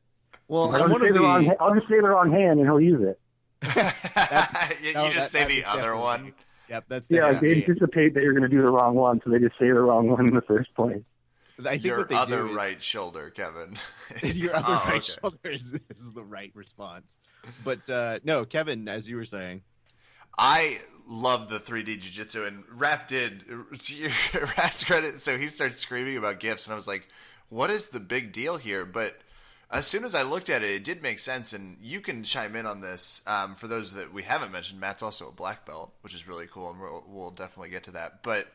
Well, I'll just say the wrong hand and he'll use it. You just say the other one. Yep, that's they anticipate that you're going to do the wrong one, so they just say the wrong one in the first place. I think your other right shoulder, Kevin. Your other right shoulder is the right response. But no, Kevin, as you were saying, I love the 3D jiu-jitsu, and Raph did, to Raph's credit, so he starts screaming about GIFs, and I was like, what is the big deal here? But as soon as I looked at it, it did make sense, and you can chime in on this. For those that we haven't mentioned, Matt's also a black belt, which is really cool, and we'll definitely get to that. But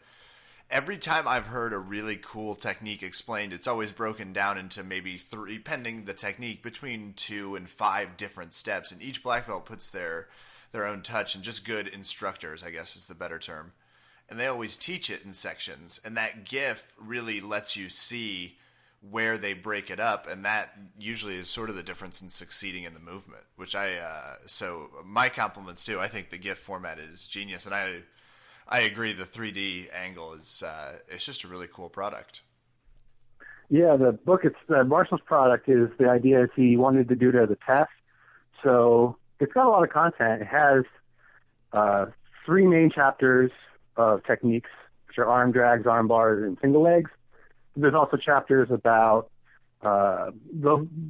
every time I've heard a really cool technique explained, it's always broken down into maybe 3, pending the technique, between 2 and 5 different steps, and each black belt puts their own touch, and just good instructors, I guess is the better term. And they always teach it in sections, and that GIF really lets you see where they break it up, and that usually is sort of the difference in succeeding in the movement, which so my compliments too. I think the GIF format is genius, and I agree the 3D angle is it's just a really cool product. Yeah, the book, Marshall's product is, the idea is he wanted to do it as a test. So it's got a lot of content. It has 3 main chapters of techniques, which are arm drags, arm bars, and single legs. There's also chapters about the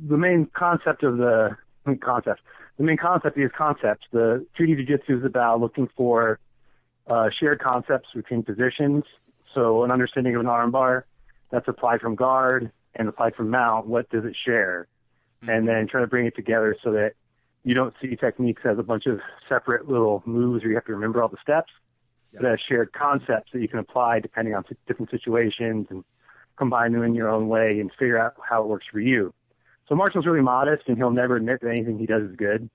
main concept of the main concept. The main concept is concepts. The 3D Jiu-Jitsu is about looking for shared concepts between positions. So an understanding of an arm bar that's applied from guard and applied from mount, what does it share? And then try to bring it together so that you don't see techniques as a bunch of separate little moves where you have to remember all the steps, but as shared concepts that you can apply depending on different situations and combine them in your own way and figure out how it works for you. So Marshall's really modest, and he'll never admit that anything he does is good.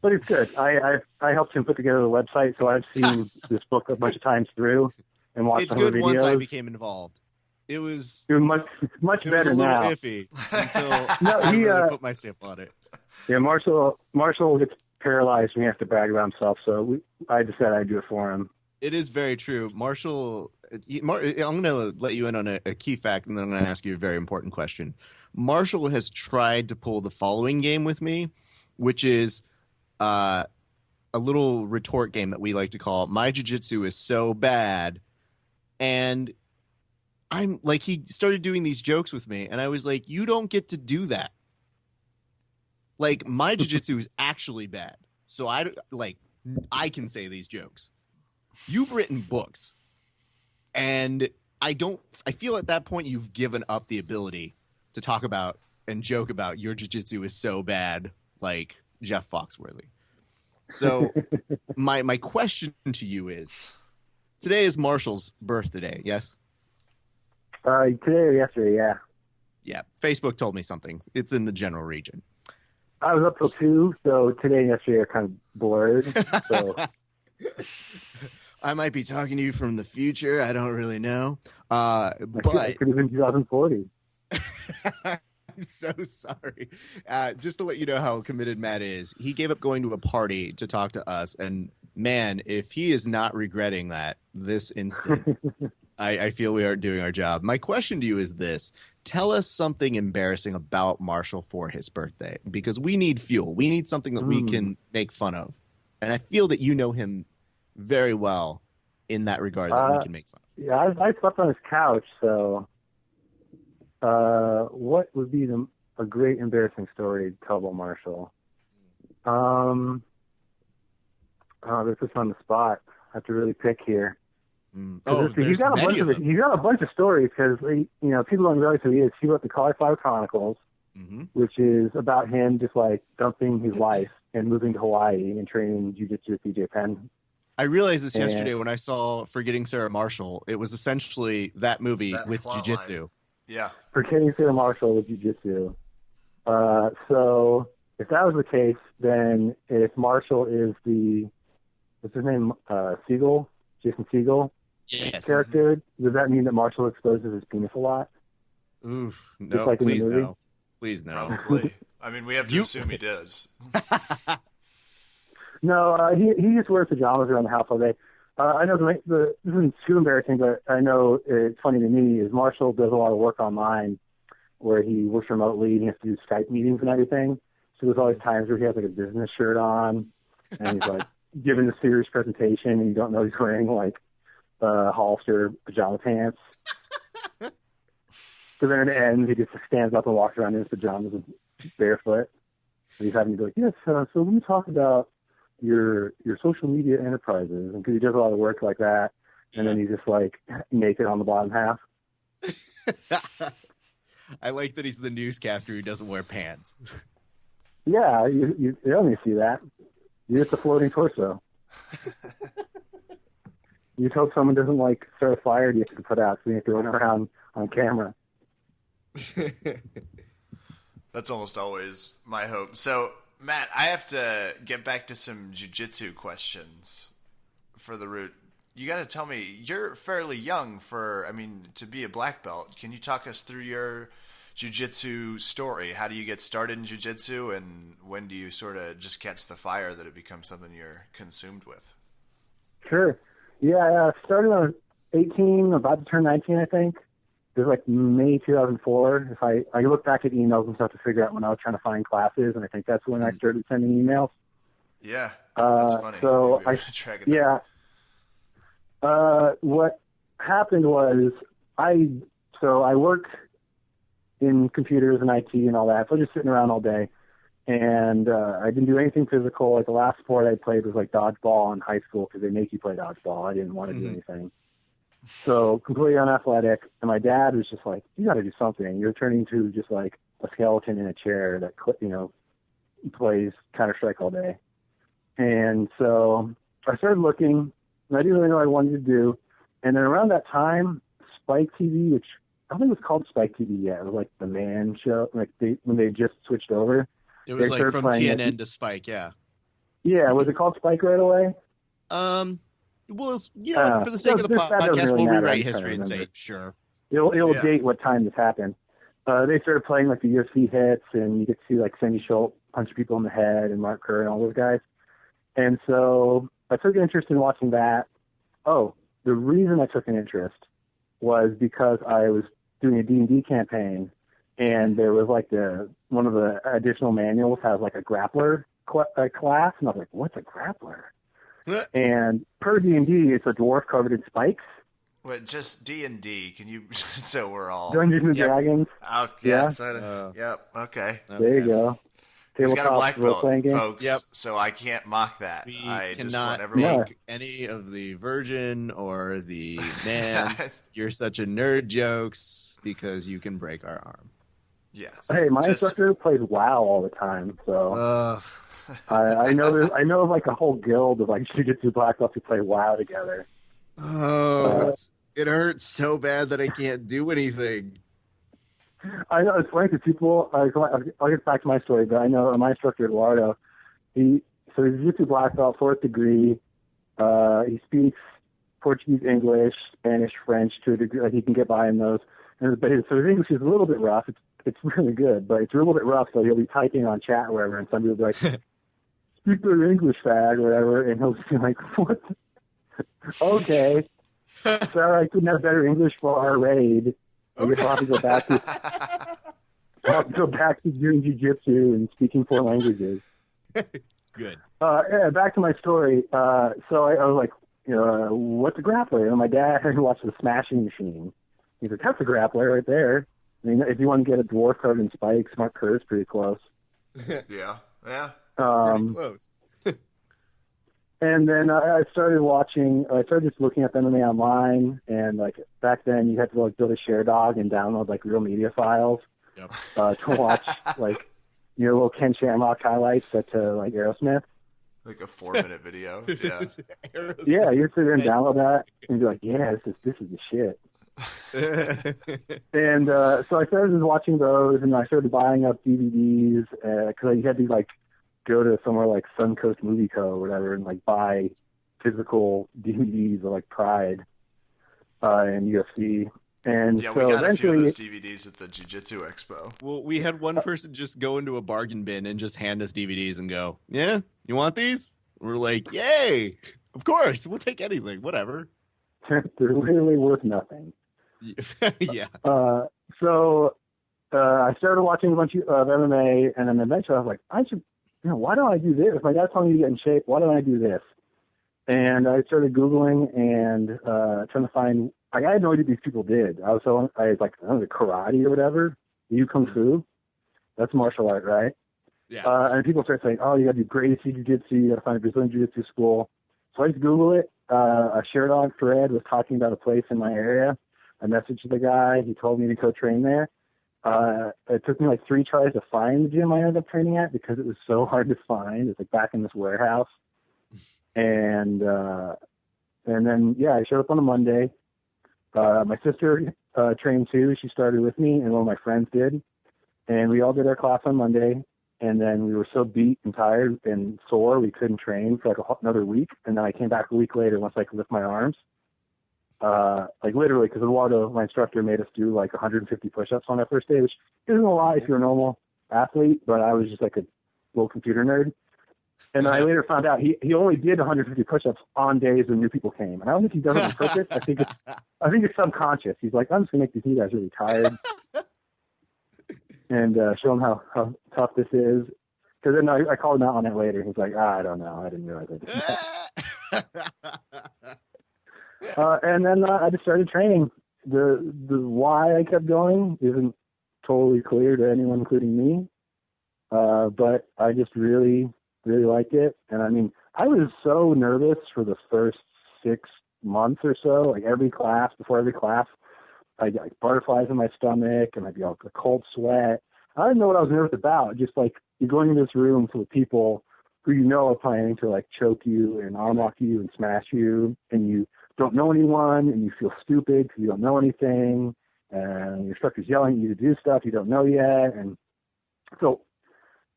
But it's good. I helped him put together the website, so I've seen this book a bunch of times through and watched some of the videos. Once I became involved. It was much better now. It was a little iffy until I put my stamp on it. Yeah, Marshall gets paralyzed when he has to brag about himself, so I decided I'd do it for him. It is very true. Marshall, I'm going to let you in on a key fact, and then I'm going to ask you a very important question. Marshall has tried to pull the following game with me, which is a little retort game that we like to call My Jiu-Jitsu is So Bad. And I'm like, he started doing these jokes with me, and I was like, you don't get to do that. Like, my jiu-jitsu is actually bad. So I can say these jokes. You've written books, and I feel at that point you've given up the ability to talk about and joke about your jiu-jitsu is so bad, like Jeff Foxworthy. So my question to you is, today is Marshall's birthday, yes? Today or yesterday, yeah. Yeah, Facebook told me something. It's in the general region. I was up till 2, so today and yesterday are kind of blurred. So I might be talking to you from the future. I don't really know. But it could have been 2040. I'm so sorry. Just to let you know how committed Matt is, he gave up going to a party to talk to us. And man, if he is not regretting that this instant, I feel we aren't doing our job. My question to you is this. Tell us something embarrassing about Marshall for his birthday, because we need fuel. We need something that we can make fun of. And I feel that you know him very well in that regard that we can make fun of. Yeah, I slept on his couch, so what would be a great embarrassing story to tell about Marshall? This is on the spot. I have to really pick here. He's got a bunch of stories because people don't realize who he is. He wrote the Cauliflower Chronicles, which is about him just like dumping his life and moving to Hawaii and training jiu-jitsu with BJ Penn. I realized this yesterday when I saw Forgetting Sarah Marshall. It was essentially that movie with jiu-jitsu. Yeah. Forgetting Sarah Marshall with jiu-jitsu. So if that was the case, then if Marshall is what's his name, Jason Segel character, does that mean that Marshall exposes his penis a lot? Oof, no, like please no. Please no. Probably. I mean, we have to assume he does. No, he just wears pajamas around the house all day. I know this isn't too embarrassing, but I know it's funny to me is Marshall does a lot of work online where he works remotely and he has to do Skype meetings and everything. So there's always times where he has like a business shirt on and he's like giving a serious presentation and you don't know he's wearing like Hollister pajama pants. So then at the end, he just stands up and walks around in his pajamas and barefoot. And he's having to be like, yes, so let me talk about your social media enterprises. And because he does a lot of work like that. And then he's just like naked on the bottom half. I like that he's the newscaster who doesn't wear pants. Yeah, you only see that. You're just a floating torso. You hope someone doesn't like start a fire you can put out so you have to run around on camera. That's almost always my hope. So, Matt, I have to get back to some jiu-jitsu questions for the root. You got to tell me, you're fairly young to be a black belt. Can you talk us through your jiu-jitsu story? How do you get started in jiu-jitsu, and when do you sort of just catch the fire that it becomes something you're consumed with? Sure. Yeah, I started on 18, about to turn 19, I think. It was like May 2004. If I look back at emails and stuff to figure out when I was trying to find classes, and I think that's when I started sending emails. Yeah, that's funny. So what happened was I worked in computers and IT and all that. So I was just sitting around all day, and I didn't do anything physical. Like the last sport I played was like dodgeball in high school because they make you play dodgeball. I didn't want to do anything. So completely unathletic. And my dad was just like, you got to do something. You're turning to just like a skeleton in a chair that, plays Counter-Strike all day. And so I started looking, and I didn't really know what I wanted to do. And then around that time, Spike TV, which I don't think it was called Spike TV yet. It was like the Man Show, like when they just switched over. It was like from TNN to Spike, yeah. Yeah, was it called Spike right away? Well, for the sake of the podcast, we'll rewrite history and say, sure. It'll date what time this happened. They started playing like the UFC hits, and you get to see like Sandy Schultz punch people in the head, and Mark Kerr and all those guys. And so I took an interest in watching that. Oh, the reason I took an interest was because I was doing a D&D campaign, and there was like one of the additional manuals has like a grappler class, and I was like, what's a grappler? And per D&D, it's a dwarf covered in spikes. Wait, just D&D. Can you? So we're all Dungeons and Dragons. Okay, yeah. Yep. Okay. There you go. He's got a black belt, folks. Yep. So I can't mock that. I cannot make any of the virgin or the man. You're such a nerd jokes because you can break our arm. Yes. Hey, my instructor plays WoW all the time, so. I know of like a whole guild of like jiu-jitsu black belts who play WoW together. Oh, it hurts so bad that I can't do anything. I know it's funny because people. I'll get back to my story, but I know my instructor Eduardo. He's a jiu-jitsu black belt, 4th degree. He speaks Portuguese, English, Spanish, French to a degree. Like he can get by in those. So his English is a little bit rough. It's really good, but it's a little bit rough. So he'll be typing on chat or wherever, and somebody will be like. Speak their English fag or whatever, and he'll just be like, what? Okay. Sorry, I couldn't have better English for our raid. I guess I'll have to go back to doing jiu-jitsu and speaking 4 languages. Good. Yeah, back to my story. So I was like, what's a grappler? And my dad had watched The Smashing Machine. He's like, that's a grappler right there. I mean, if you want to get a dwarf covered in spikes, Mark Kerr's pretty close. Yeah. Pretty close. And then I started just looking up MMA online, and like back then you had to like build a share dog and download like real media files to watch like little Ken Shamrock highlights set to like Aerosmith. Like a 4-minute video. Yeah. Yeah, you sit there and download that and be like, yeah, this is the shit. And so I started just watching those, and I started buying up DVDs because you had to like go to somewhere like Suncoast Movie Co. or whatever and like buy physical DVDs of like Pride and UFC. And yeah, so we got a few of eventually, those DVDs at the Jiu-Jitsu Expo. Well, we had one person just go into a bargain bin and just hand us DVDs and go, yeah, you want these? We're like, yay, of course, we'll take anything, whatever. they're literally worth nothing. Yeah. So I started watching a bunch of MMA, and then eventually I was like, I should, why don't I do this? If my dad's telling me to get in shape, why don't I do this? And I started Googling and trying to find, I had no idea what these people did. I was karate or whatever. You kung fu? That's martial art, right? Yeah. And people start saying, oh, you got to do Gracie Jiu-Jitsu, you got to find a Brazilian Jiu-Jitsu school. So I just Google it. A share dog thread was talking about a place in my area. I messaged the guy. He told me to go train there. It took me like 3 tries to find the gym I ended up training at because it was so hard to find. It's like back in this warehouse. And then, I showed up on a Monday. My sister trained too. She started with me, and one of my friends did. And we all did our class on Monday. And then we were so beat and tired and sore, we couldn't train for like another week. And then I came back a week later once I could lift my arms. Like literally, because Eduardo, my instructor, made us do like 150 push-ups on that first day, which isn't a lot if you're a normal athlete, but I was just like a little computer nerd. And then I later found out he only did 150 push-ups on days when new people came. And I don't think he does it on purpose. I think it's subconscious. He's like, I'm just gonna make these new guys really tired and show them how tough this is. Because then I called him out on it later. He's like, I don't know. I didn't realize I did that. And then I just started training. The why I kept going isn't totally clear to anyone, including me. But I just really, really liked it. And I mean, I was so nervous for the first 6 months or so. Like before every class, I'd get like butterflies in my stomach, and I'd be all a cold sweat. I didn't know what I was nervous about. Just like you're going into this room full of people who are planning to like choke you and arm lock you and smash you, and you don't know anyone, and you feel stupid because you don't know anything, and your instructor's yelling at you to do stuff you don't know yet. And so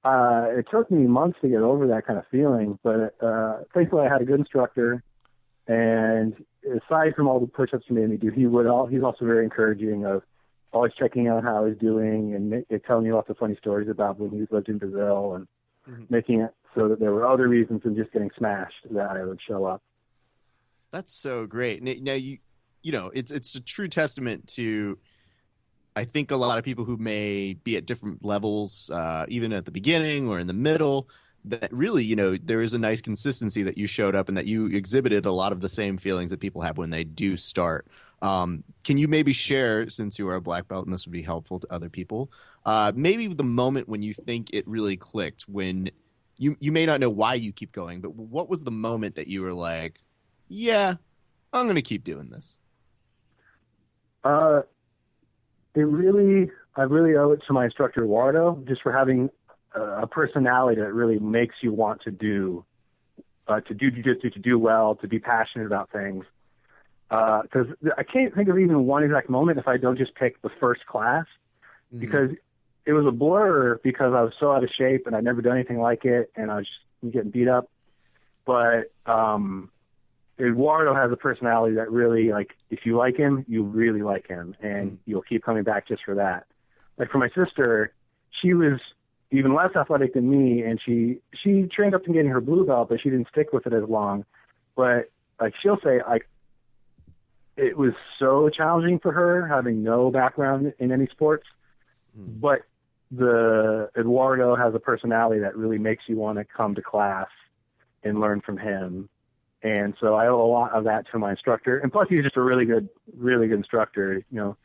it took me months to get over that kind of feeling, but thankfully I had a good instructor, and aside from all the push-ups he made me do, he's also very encouraging of always checking out how I was doing and telling me lots of funny stories about when he lived in Brazil, and making it so that there were other reasons than just getting smashed that I would show up. That's so great. Now it's a true testament to, I think, a lot of people who may be at different levels, even at the beginning or in the middle, that really, there is a nice consistency that you showed up and that you exhibited a lot of the same feelings that people have when they do start. Can you maybe share, since you are a black belt and this would be helpful to other people, maybe the moment when you think it really clicked, when you may not know why you keep going, but what was the moment that you were like, yeah, I'm going to keep doing this? I really owe it to my instructor, Eduardo, just for having a personality that really makes you want to do jiu-jitsu, to do well, to be passionate about things. Because I can't think of even one exact moment if I don't just pick the first class, because it was a blur because I was so out of shape and I'd never done anything like it, and I was just getting beat up. But Eduardo has a personality that really, like, if you like him, you really like him, and you'll keep coming back just for that. Like for my sister, she was even less athletic than me, and she trained up to getting her blue belt, but she didn't stick with it as long. But like she'll say, like, it was so challenging for her having no background in any sports. But Eduardo has a personality that really makes you want to come to class and learn from him. And so I owe a lot of that to my instructor. And plus, he's just a really good instructor. You know,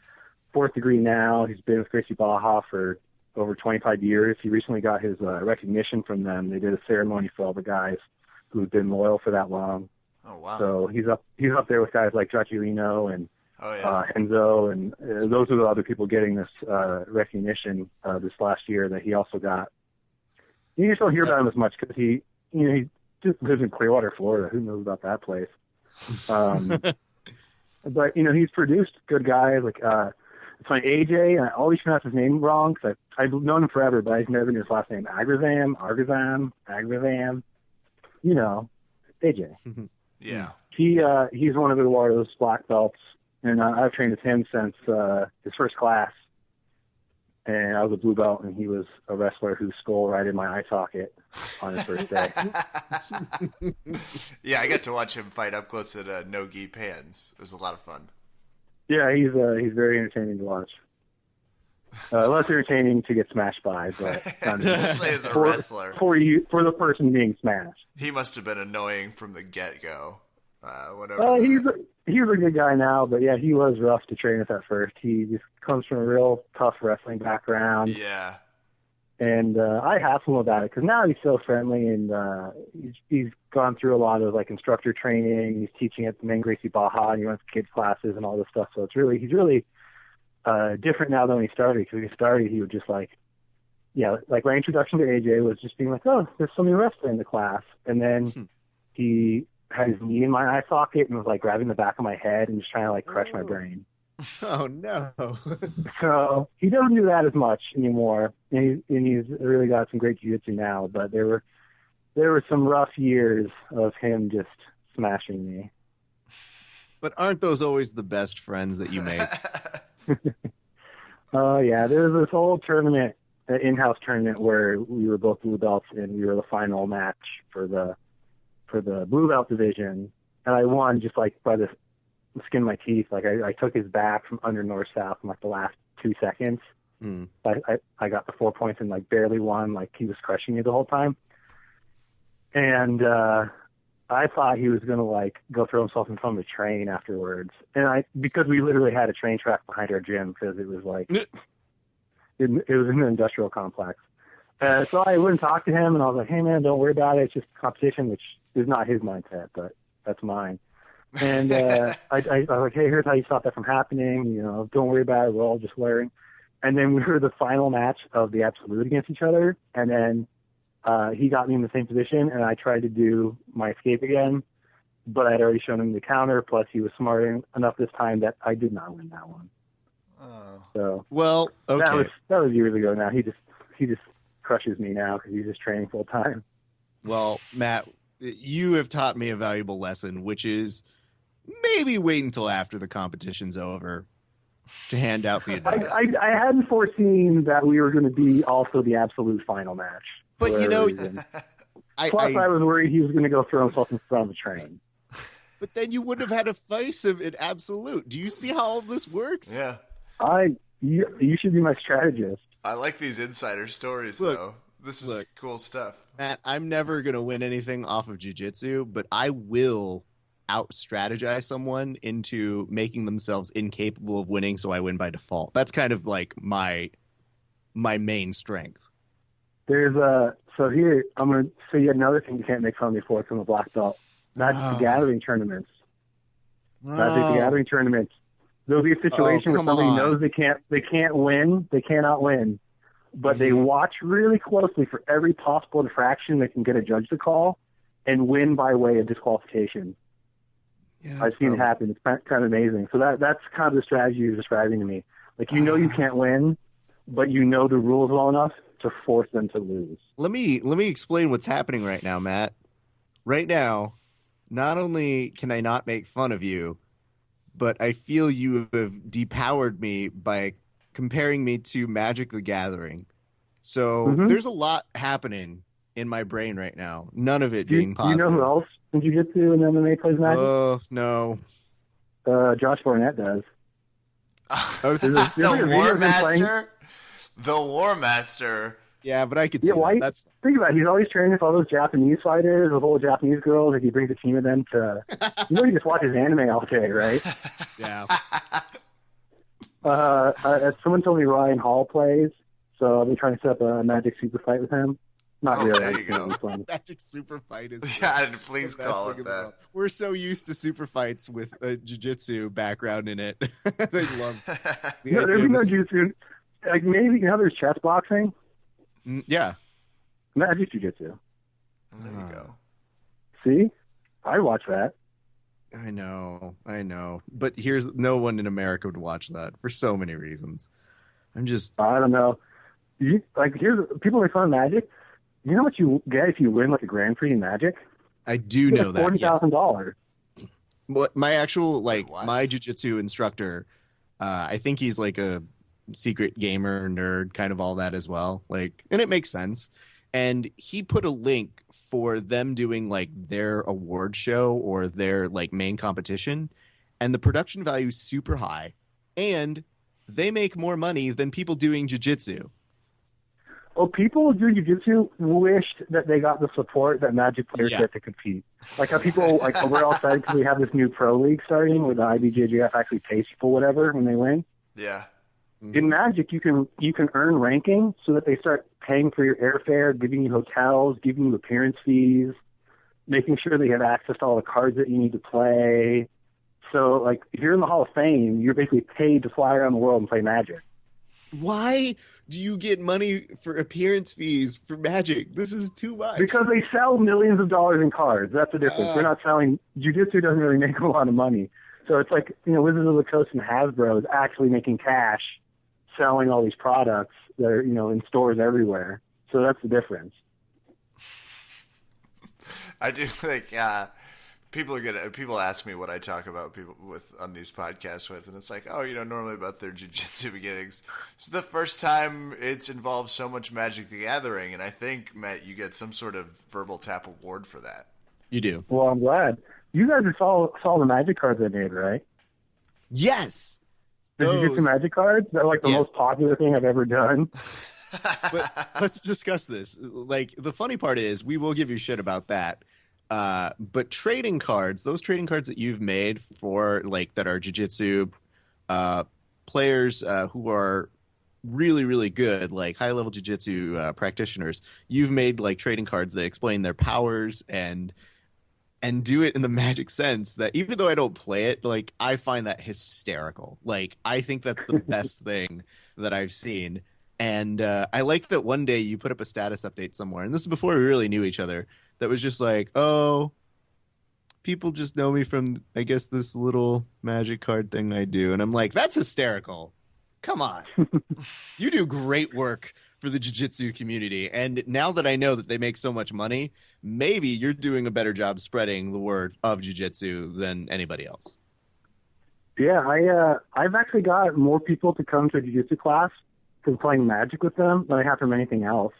4th degree now. He's been with Gracie Baja for over 25 years. He recently got his recognition from them. They did a ceremony for all the guys who've been loyal for that long. Oh, wow. So he's up there with guys like Draculino and Enzo, and those are the other people getting this recognition this last year that he also got. You just don't hear about him as much because he just lives in Clearwater, Florida. Who knows about that place? But he's produced good guys like it's funny, AJ. And I always pronounce his name wrong because I've known him forever, but I've never knew his last name. Agrazam. AJ. Yeah. He's one of Eduardo's black belts. And I've trained with him since his first class. And I was a blue belt, and he was a wrestler who stole right in my eye socket on his first day. Yeah, I got to watch him fight up close at No Gi Pans. It was a lot of fun. Yeah, he's very entertaining to watch. Less entertaining to get smashed by, but especially as a wrestler. For the person being smashed. He must have been annoying from the get-go. Whatever. He's a good guy now, but yeah, he was rough to train with at first. He just comes from a real tough wrestling background. Yeah. And I hassle him about it because now he's so friendly, and he's gone through a lot of like instructor training. He's teaching at the main Gracie Baja, and he runs kids classes and all this stuff. So he's really different now than when he started. Because when he started, he would just like my introduction to AJ was just being like, oh, there's somebody wrestling in the class, and then he had his knee in my eye socket and was like grabbing the back of my head and just trying to like crush my brain. Oh no! So he doesn't do that as much anymore, and he's really got some great jiu-jitsu now. But there were some rough years of him just smashing me. But aren't those always the best friends that you make? Oh yeah, there was this whole tournament, an in-house tournament where we were both blue belts, and we were the final match for the blue belt division, and I won just like by the skin of my teeth. Like I took his back from under north south in like the last 2 seconds. I got the 4 points and like barely won. Like he was crushing me the whole time, and I thought he was gonna like go throw himself in front of a train afterwards. And because we literally had a train track behind our gym because it was like it was in an industrial complex. So I wouldn't talk to him, and I was like, hey man, don't worry about it. It's just competition, which is not his mindset, but that's mine. And I was like, hey, here's how you stop that from happening. Don't worry about it. We're all just learning. And then we were the final match of the Absolute against each other. And then he got me in the same position, and I tried to do my escape again, but I had already shown him the counter. Plus, he was smart enough this time that I did not win that one. Oh. So well, okay. That was years ago now. He just crushes me now because he's just training full time. Well, Matt, you have taught me a valuable lesson, which is maybe wait until after the competition's over to hand out the advice. I hadn't foreseen that we were going to be also the absolute final match. But I was worried he was going to go throw himself in front of the train. But then you wouldn't have had a face of an absolute. Do you see how all this works? Yeah. You should be my strategist. I like these insider stories, though. This is cool stuff. Matt, I'm never going to win anything off of jiu-jitsu, but I will out-strategize someone into making themselves incapable of winning so I win by default. That's kind of like my main strength. So here, I'm going to say yet another thing you can't make fun of me for from a black belt. Magic the Gathering tournaments. Magic the Gathering tournaments. There'll be a situation where somebody knows they can't win, they cannot win, but they watch really closely for every possible infraction they can get a judge to call and win by way of disqualification. Yeah, I've seen it happen. It's kind of amazing. So that's kind of the strategy you're describing to me. Like, you can't win, but you know the rules well enough to force them to lose. Let me explain what's happening right now, Matt. Right now, not only can I not make fun of you, but I feel you have depowered me by comparing me to Magic the Gathering. So there's a lot happening in my brain right now. None of it being positive. Do you know who else in jiu-jitsu and MMA plays Magic? Oh, no. Josh Barnett does. The War Master? The War Master. Yeah, but I could see that. That's think about it. He's always training with all those Japanese fighters, with old Japanese girls. Like he brings a team of them to. He just watches anime all day, right? Yeah. Someone told me Ryan Hall plays, so I've been trying to set up a Magic Super Fight with him. Not really. There you go. Magic Super Fight is. Yeah, please call it that. We're so used to super fights with a jiu-jitsu background in it. They love. No, there's no jiu-jitsu. Like maybe there's chess boxing. Yeah. Magic jiu-jitsu. There you go. See, I watch that. I know, but here's no one in America would watch that for so many reasons. I don't know. Here's people make fun of Magic. You know what you get if you win like a Grand Prix in Magic? I do know that. $40,000. Well, my actual my jiu-jitsu instructor, I think he's like a secret gamer nerd, kind of all that as well. And it makes sense. And he put a link for them doing their award show or their main competition, and the production value is super high, and they make more money than people doing jiu-jitsu. Well, people doing jiu-jitsu wished that they got the support that Magic players get to compete. Like how people, we're all excited because we have this new pro league starting where the IBJJF actually pays people whatever when they win. Yeah. Mm-hmm. In Magic, you can earn ranking so that they start paying for your airfare, giving you hotels, giving you appearance fees, making sure that you have access to all the cards that you need to play. So, if you're in the Hall of Fame, you're basically paid to fly around the world and play Magic. Why do you get money for appearance fees for Magic? This is too much. Because they sell millions of dollars in cards. That's the difference. We're not selling. Jiu-Jitsu doesn't really make a lot of money. So it's Wizards of the Coast and Hasbro is actually making cash selling all these products that are, in stores everywhere. So that's the difference. I do think people ask me what I talk about people with on these podcasts with, and it's normally about their jiu-jitsu beginnings. It's the first time it's involved so much Magic the Gathering, and I think, Matt, you get some sort of verbal tap award for that. You do. Well, I'm glad. You guys saw the Magic cards I made, right? Yes. The jiu-jitsu Magic cards? They're the most popular thing I've ever done. But let's discuss this. The funny part is we will give you shit about that. But trading cards, those trading cards that you've made for that are jiu-jitsu players who are really, really good, high-level jiu-jitsu practitioners, you've made trading cards that explain their powers and do it in the Magic sense that even though I don't play it, I find that hysterical. I think that's the best thing that I've seen. And I like that one day you put up a status update somewhere, and this is before we really knew each other, that was just people just know me from, I guess, this little Magic card thing I do. And I'm like, that's hysterical. Come on. You do great work for the jiu-jitsu community. And now that I know that they make so much money, maybe you're doing a better job spreading the word of jiu-jitsu than anybody else. Yeah, I've actually got more people to come to a jiu-jitsu class from playing Magic with them than I have from anything else.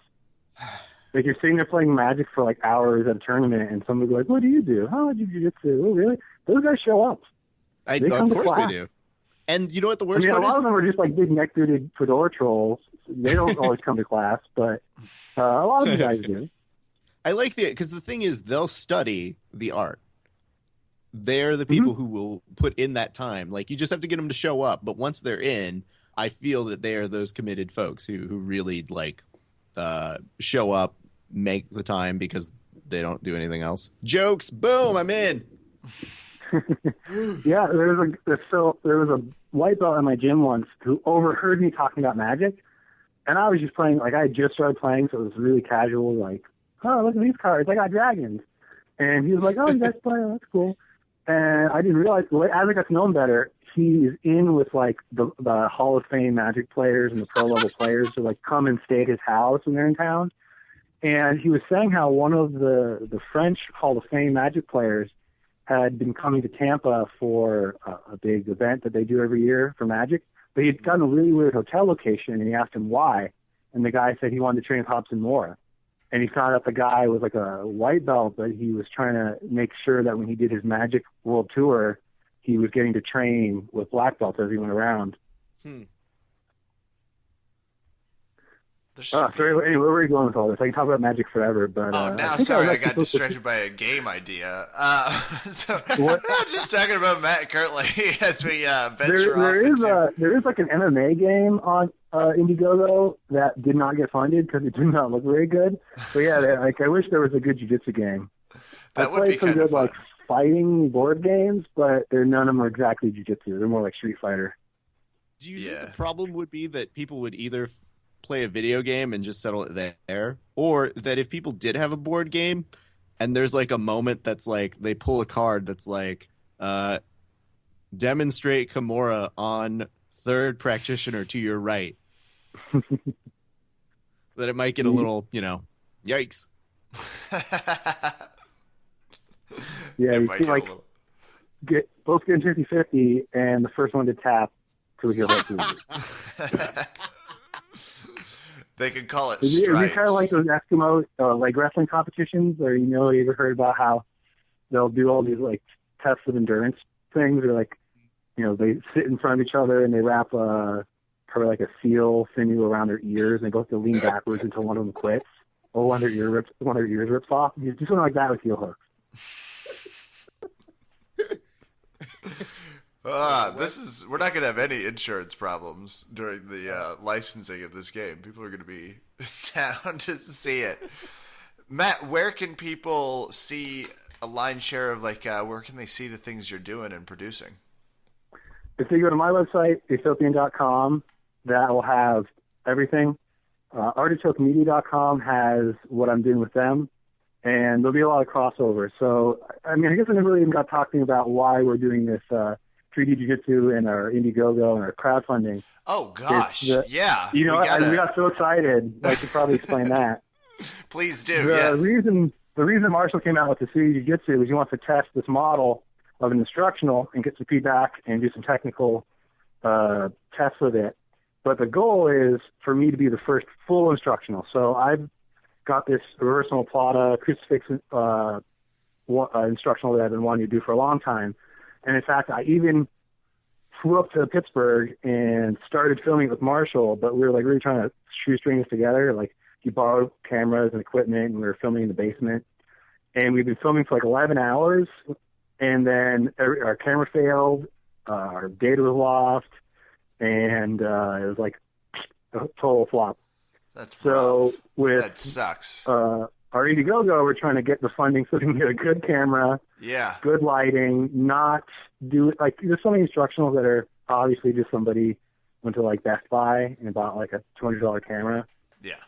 You're sitting there playing Magic for hours at a tournament, and somebody goes, "What do you do?" "Oh, I do jiu-jitsu." "Oh, really?" Those guys show up. Of course they do. And you know what the worst part is? A lot of them are just big neck-bearded fedora trolls. They don't always come to class, but a lot of the guys do. I like because the thing is, they'll study the art. They're the people who will put in that time. You just have to get them to show up. But once they're in, I feel that they are those committed folks who really show up, make the time because they don't do anything else. Jokes, boom, I'm in. Yeah, there was a white belt in my gym once who overheard me talking about Magic, and I was just playing. I had just started playing, so it was really casual. Oh, look at these cards! I got dragons, and he was like, "Oh, you guys play? Oh, that's cool." And I didn't realize as I got to know him better, he's in with the Hall of Fame Magic players and the pro level players to come and stay at his house when they're in town. And he was saying how one of the French Hall of Fame Magic players had been coming to Tampa for a big event that they do every year for Magic, but he'd gotten a really weird hotel location, and he asked him why, and the guy said he wanted to train with Hobson Moore. And he found out the guy was a white belt, but he was trying to make sure that when he did his Magic World Tour, he was getting to train with black belts as he went around. Sorry, anyway, where are we going with all this? I can talk about magic forever, but sorry, I got distracted by a game idea. So we're just talking about Matt Kirtley as we venture off. There is like an MMA game on Indiegogo that did not get funded because it did not look very good. But yeah, I wish there was a good jiu-jitsu game. That would be kind of fun. Like fighting board games, but none of them are exactly jiu-jitsu. They're more like Street Fighter. Do you think the problem would be that people would either play a video game and just settle it there, or that if people did have a board game and there's like a moment that's like they pull a card that's like demonstrate Kimura on third practitioner to your right, that it might get a little, yikes. Yeah, you can like both get 50-50 and the first one to tap till we hear that. They could call it stripes. Stripes. It's kind of like those Eskimo like wrestling competitions where, you ever heard about how they'll do all these like tests of endurance things, or like, they sit in front of each other and they wrap probably like a seal sinew around their ears, and they both have to lean backwards until one of them quits, or one of their ears rips off. You do something like that with heel hooks. We're not going to have any insurance problems during the licensing of this game. People are going to be down to see it. Matt, where can people see a line share of where can they see the things you're doing and producing? If they go to my website, utopian.com, that will have everything. Artichokemedia.com has what I'm doing with them, and there'll be a lot of crossover. So, I guess I never really even got talking about why we're doing this 3D Jiu-Jitsu and our Indiegogo and our crowdfunding. Oh, gosh. Yeah. We got so excited. I should probably explain that. Please do, yes. The reason Marshall came out with the 3D Jiu-Jitsu was he wants to test this model of an instructional and get some feedback and do some technical tests with it. But the goal is for me to be the first full instructional. So I've got this reversal plata crucifix instructional that I've been wanting to do for a long time. And in fact, I even flew up to Pittsburgh and started filming with Marshall, but we were really trying to shoestring this together. He borrowed cameras and equipment, and we were filming in the basement. And we've been filming for 11 hours, and then our camera failed, our data was lost, and it was a total flop. That's rough. That sucks. Our Indiegogo, we're trying to get the funding so we can get a good camera, good lighting, not do it there's so many instructionals that are obviously just somebody went to Best Buy and bought a $200 camera,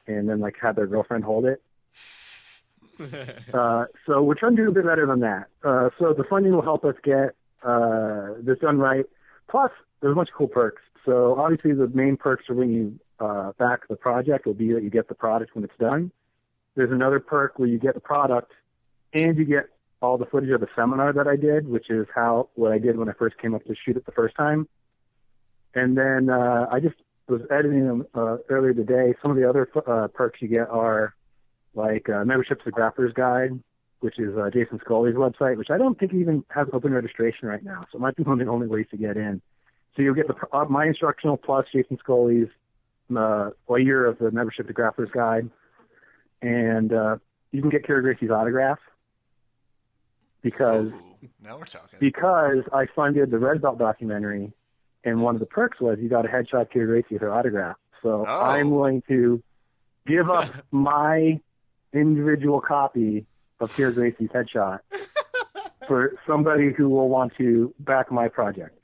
and then had their girlfriend hold it. So we're trying to do a bit better than that. So the funding will help us get this done right. Plus, there's a bunch of cool perks. So obviously the main perks for when you back the project will be that you get the product when it's done. There's another perk where you get the product and you get all the footage of the seminar that I did, which is what I did when I first came up to shoot it the first time. And then I just was editing them earlier today. Some of the other perks you get are membership to the Grappler's Guide, which is Jason Scully's website, which I don't think even has open registration right now. So it might be one of the only ways to get in. So you'll get my instructional plus Jason Scully's a year of the membership to Grappler's Guide. And you can get Kira Gracie's autograph because now we're talking. Because I funded the Red Belt documentary, and one of the perks was you got a headshot Kira Gracie with her autograph. So I'm willing to give up my individual copy of Kira Gracie's headshot for somebody who will want to back my project.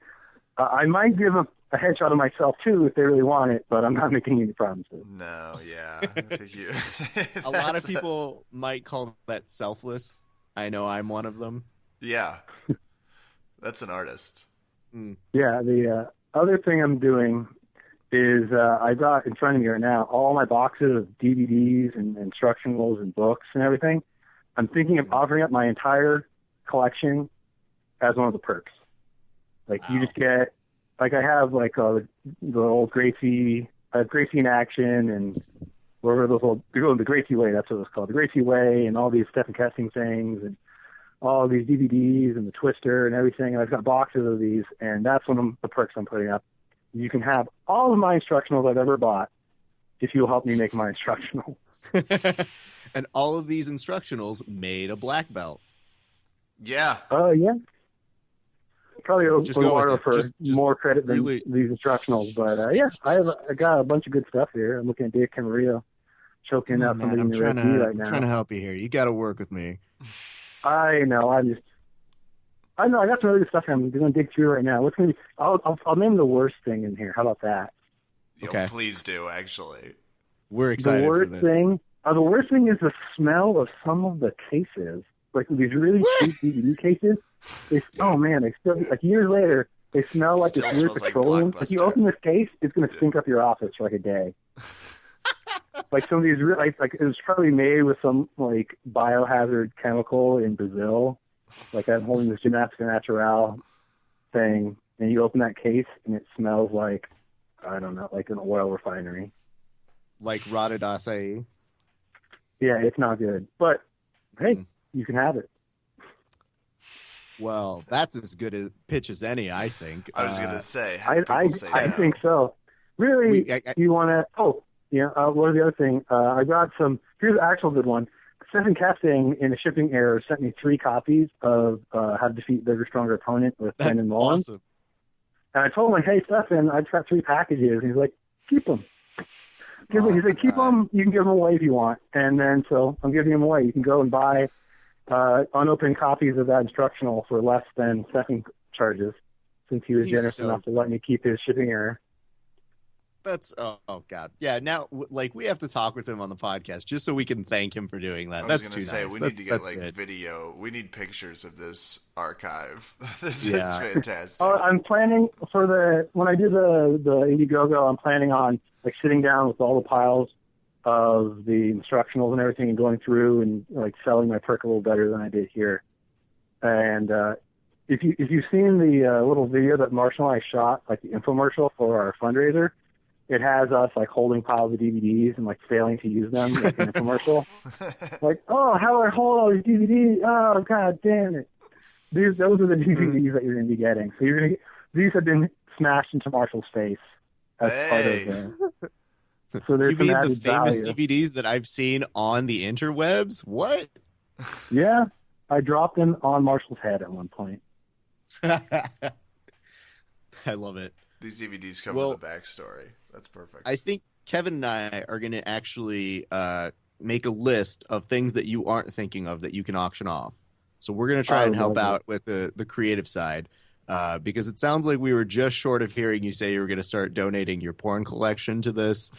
I might give a headshot of myself too if they really want it, but I'm not making any promises. No, yeah. I think a lot of people might call that selfless. I know I'm one of them. Yeah. That's an artist. Yeah, the other thing I'm doing is I got in front of me right now all my boxes of DVDs and instructionals and books and everything. I'm thinking of offering up my entire collection as one of the perks. You just get, I have the old Gracie, Gracie in Action, and wherever those old, the Gracie Way, that's what it's called, the Gracie Way, and all these Stephen Kessing things, and all these DVDs and the Twister and everything. And I've got boxes of these, and that's one of the perks I'm putting up. You can have all of my instructionals I've ever bought if you'll help me make my instructional. And all of these instructionals made a black belt. Yeah. Yeah. Probably Just go Eduardo with it. for Just more credit than really- these instructionals. But yeah, I got a bunch of good stuff here. I'm looking at Dave Camarillo choking Come out on, somebody man, in the Red Sea right I'm now. trying to help you here. You got to work with me. I know. I got some really good stuff. I'm going to dig through right now. What's going to be? I'll name the worst thing in here. How about that? Okay. Please do. Actually, We're excited for this. The worst thing is the smell of some of the cases. Like these really cheap DVD cases. Oh man, they still like years later. They smell like Still this weird smells like petroleum. Like you Blockbuster. open this case, it's going to stink up your office for like a day. Like some of these, like it was probably made with some like biohazard chemical in Brazil. Like I'm holding this Gymnastica Natural thing, and you open that case, and it smells like, I don't know, like an oil refinery. Like rotted acai. Yeah, it's not good. But hey, you can have it. Well, that's as good a pitch as any, I think. I was gonna say. How do I people say no? think so. Really, you want to? Oh, yeah. What was the other thing? I got some. Here's the actual good one. Stephen Casting, in a shipping error, sent me 3 copies of How to Defeat Bigger, Stronger Opponent with That's Brandon Mullen. awesome. And I told him, like, hey, Stephen, I just got 3 packages. And he's like, keep them. He said, keep them. You can give them away if you want. And then, so I'm giving them away. You can go and buy unopened copies of that instructional for less than second charges, since he was He's generous so enough to let me keep his shipping error. That's oh god, yeah. Now, like, we have to talk with him on the podcast just so we can thank him for doing that. I was That's gonna too say nice. we That's- need to get that's like good. video. We need pictures of this archive. This Yeah. is fantastic. I'm planning for when I do the Indiegogo, I'm planning on like sitting down with all the piles of the instructionals and everything and going through and like selling my perk a little better than I did here. And if you've seen the little video that Marshall and I shot, like the infomercial for our fundraiser, it has us like holding piles of DVDs and like failing to use them like an infomercial. Like, oh, how do I hold all these DVDs? Oh, god damn it! Those are the DVDs that you're going to be getting. So these have been smashed into Marshall's face as part of the. So there's You some mean the added famous value. DVDs that I've seen on the interwebs? What? Yeah, I dropped them on Marshall's head at one point. I love it. These DVDs come Well, with a backstory. That's perfect. I think Kevin and I are going to actually make a list of things that you aren't thinking of that you can auction off. So we're going to try and help out with the creative side because it sounds like we were just short of hearing you say you were going to start donating your porn collection to this.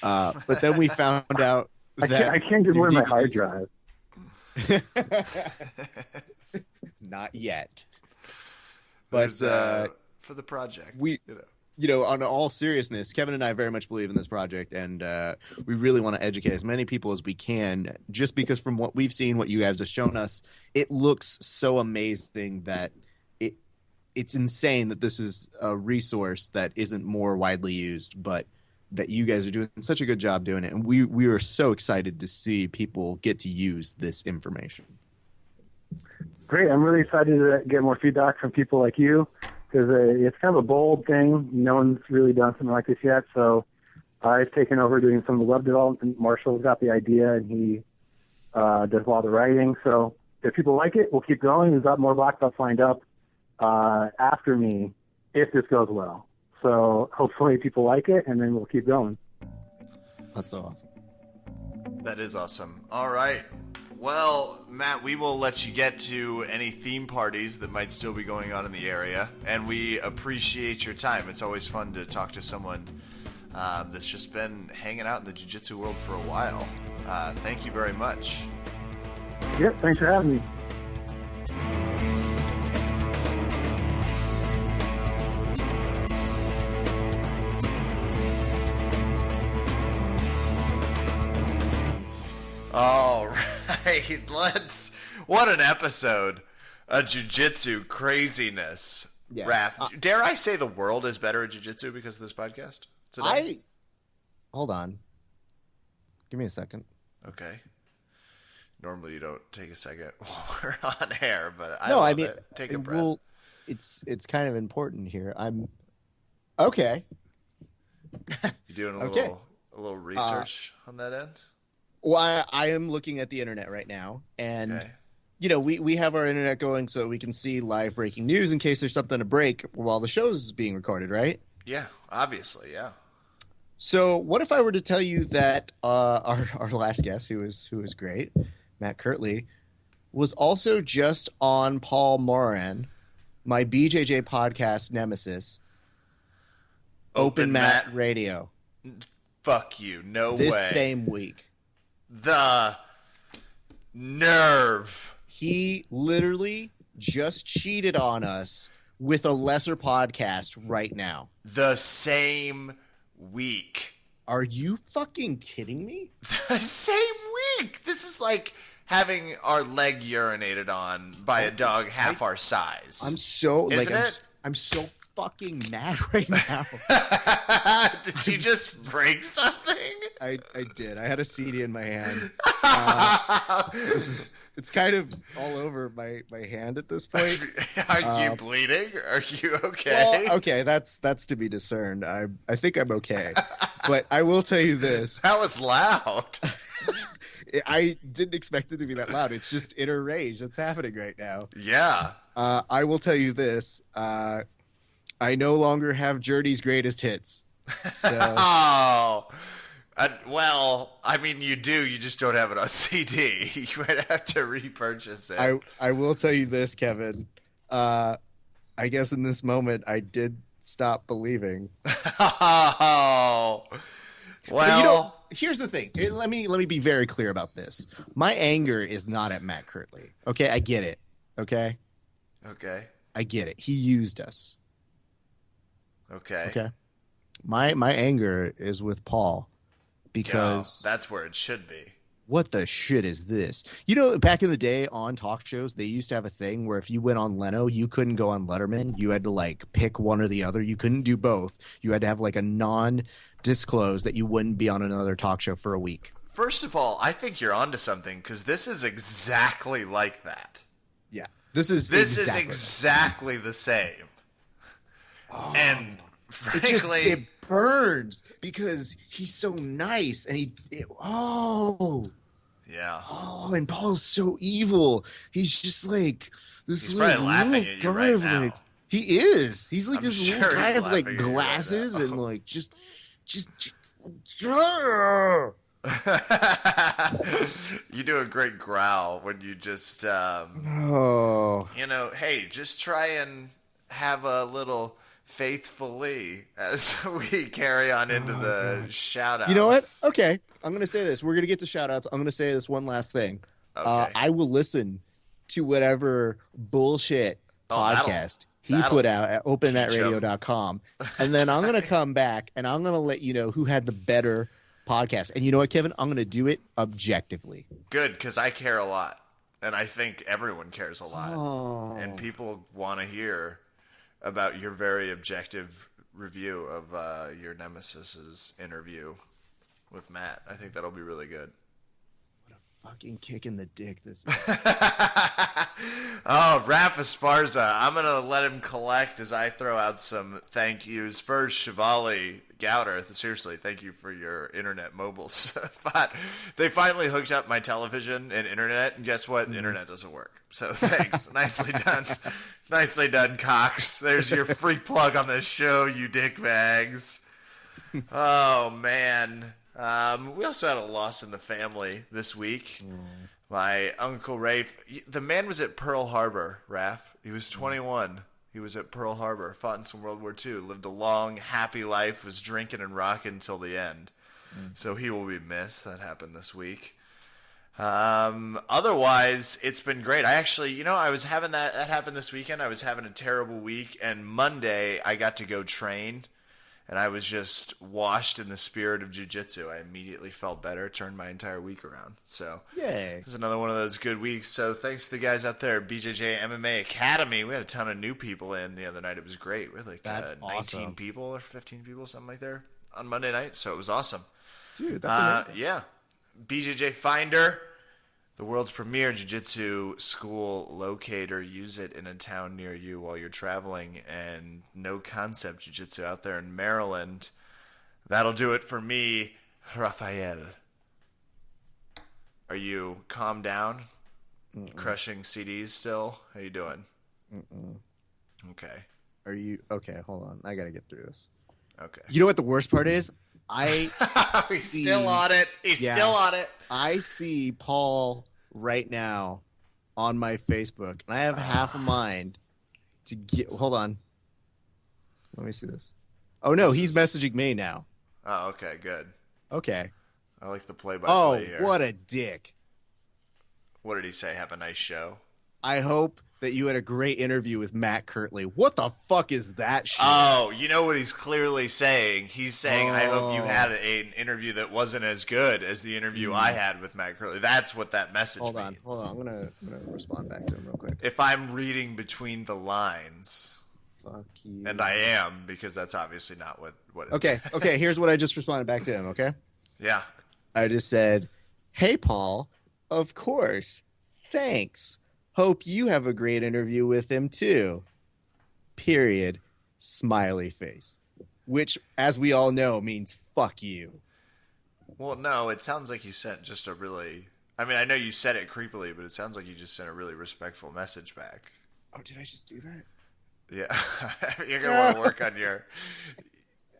But then we found out that I can't give your away my hard DVDs drive. Not yet. But There's, for the project, you know, on all seriousness, Kevin and I very much believe in this project, and we really want to educate as many people as we can, just because from what we've seen, what you guys have shown us, it looks so amazing that it's insane that this is a resource that isn't more widely used, but that you guys are doing such a good job doing it. And we are so excited to see people get to use this information. Great. I'm really excited to get more feedback from people like you, because it's kind of a bold thing. No one's really done something like this yet. So I've taken over doing some of the web development. Marshall's got the idea, and he does a lot of the writing. So if people like it, we'll keep going. We've got more black belts lined up after me if this goes well. So hopefully people like it, and then we'll keep going. That's so awesome. That is awesome. All right. Well, Matt, we will let you get to any theme parties that might still be going on in the area, and we appreciate your time. It's always fun to talk to someone that's just been hanging out in the jiu-jitsu world for a while. Thank you very much. Yep, thanks for having me. All right. What an episode. A jiu-jitsu craziness. Yes. Raph, dare I say the world is better at jiu-jitsu because of this podcast today? Hold on. Give me a second. Okay. Normally you don't take a second while we're on air, but I mean, take a breath. Well, it's kind of important here. I'm okay. You doing a Okay. little research on that end? Well, I am looking at the internet right now, and Okay. we have our internet going so we can see live breaking news in case there's something to break while the show's being recorded, right? Yeah, obviously, yeah. So, what if I were to tell you that our last guest, who was great, Matt Kirtley, was also just on Paul Moran, my BJJ podcast nemesis, Open Mat Radio. Fuck you. No This way. same week. The nerve. He literally just cheated on us with a lesser podcast right now. The same week. Are you fucking kidding me? The same week. This is like having our leg urinated on by a dog half our size. I'm so Isn't it? I'm so fucking mad right now. Did you just break something? I did. I had a CD in my hand. It's kind of all over my hand at this point. Are you bleeding? Are you okay? Well, okay, that's to be discerned. I think I'm okay. But I will tell you this. That was loud. I didn't expect it to be that loud. It's just inner rage that's happening right now. Yeah. I will tell you this. I no longer have Journey's greatest hits. So. Oh. Well, I mean, you do. You just don't have it on CD. You might have to repurchase it. I will tell you this, Kevin. I guess in this moment, I did stop believing. Oh. Well, here's the thing. Let me be very clear about this. My anger is not at Matt Kirtley. Okay, I get it. Okay, I get it. He used us. Okay. My anger is with Paul because that's where it should be. What the shit is this? You know, back in the day on talk shows, they used to have a thing where if you went on Leno, you couldn't go on Letterman. You had to like pick one or the other. You couldn't do both. You had to have like a non-disclose that you wouldn't be on another talk show for a week. First of all, I think you're onto something because this is exactly like that. Yeah. This is exactly the same. Oh, and frankly, it burns because he's so nice and and Paul's so evil. He's just like this. He's probably laughing at you right now. Like, he is. He's like I'm this sure little guy he's with like laughing at you glasses right now. and like just. You do a great growl when you just hey, just try and have a little faithfully as we carry on into the shout outs. You know what? Okay, I'm gonna say this. We're gonna get to shout outs. I'm gonna say this one last thing. Okay. I will listen to whatever bullshit podcast he put out at openmatradio.com. And then I'm going to come back and I'm going to let you know who had the better podcast. And you know what, Kevin? I'm going to do it objectively. Good, because I care a lot. And I think everyone cares a lot. Oh. And people want to hear about your very objective review of your Nemesis's interview with Matt. I think that'll be really good. Fucking kick in the dick this is. Oh, Raph Esparza. I'm going to let him collect as I throw out some thank yous. First, Shivali Gouter. Seriously, thank you for your internet mobiles. They finally hooked up my television and internet, and guess what? The internet doesn't work. So thanks. Nicely done. Nicely done, Cox. There's your free plug on this show, you dickbags. Oh, man. We also had a loss in the family this week. My Uncle Rafe, the man was at Pearl Harbor, Raph. He was 21. He was at Pearl Harbor, fought in some World War II, lived a long, happy life, was drinking and rocking until the end. So he will be missed. That happened this week. Otherwise, it's been great. I actually, I was having that happened this weekend. I was having a terrible week, and Monday I got to go train. And I was just washed in the spirit of jiu-jitsu. I immediately felt better, turned my entire week around. So yay. This is another one of those good weeks. So thanks to the guys out there at BJJ MMA Academy. We had a ton of new people in the other night. It was great. We had like 19 awesome. people or 15 people, something like that, on Monday night. So it was awesome. Dude, that's amazing. Yeah. BJJ Finder. The world's premier jiu-jitsu school locator. Use it in a town near you while you're traveling. And no concept jiu-jitsu out there in Maryland. That'll do it for me, Raphael. Are you calmed down? You crushing CDs still? How you doing? Okay. Are you okay? Hold on, I gotta get through this. Okay. You know what the worst part is? He's still on it. He's still on it. I see Paul right now on my Facebook, and I have half a mind to get. Hold on. Let me see this. Oh no, he's messaging me now. Oh, okay, good. Okay. I like the play-by-play here. Oh, what a dick. What did he say? Have a nice show? I hope that you had a great interview with Matt Kirtley. What the fuck is that shit? Oh, you know what he's clearly saying? He's saying, I hope you had an interview that wasn't as good as the interview I had with Matt Kirtley. That's what that message means. Hold on. I'm gonna respond back to him real quick. If I'm reading between the lines, fuck you. And I am, because that's obviously not what it's Okay, here's what I just responded back to him, okay? Yeah. I just said, hey, Paul, of course. Thanks. Hope you have a great interview with him, too. Period. Smiley face. Which, as we all know, means fuck you. Well, no, it sounds like you sent just a really... I mean, I know you said it creepily, but it sounds like you just sent a really respectful message back. Oh, did I just do that? Yeah. You're going to want to work on your...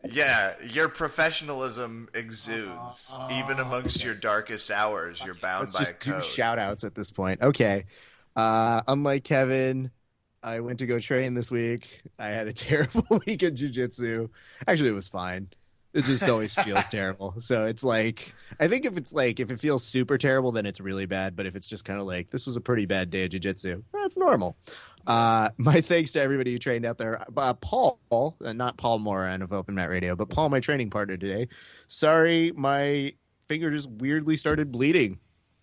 Yeah, your professionalism exudes. Even amongst your darkest hours, you're bound by a code. Let's just do shout-outs at this point. Okay. Unlike Kevin, I went to go train this week. I had a terrible week at jiu-jitsu. Actually, it was fine. It just always feels terrible. So it's like, I think if it feels super terrible, then it's really bad. But if it's just kind of like, this was a pretty bad day of jiu-jitsu, that's normal. My thanks to everybody who trained out there. Paul, not Paul Moran of Open Mat Radio, but Paul, my training partner today. Sorry, my finger just weirdly started bleeding.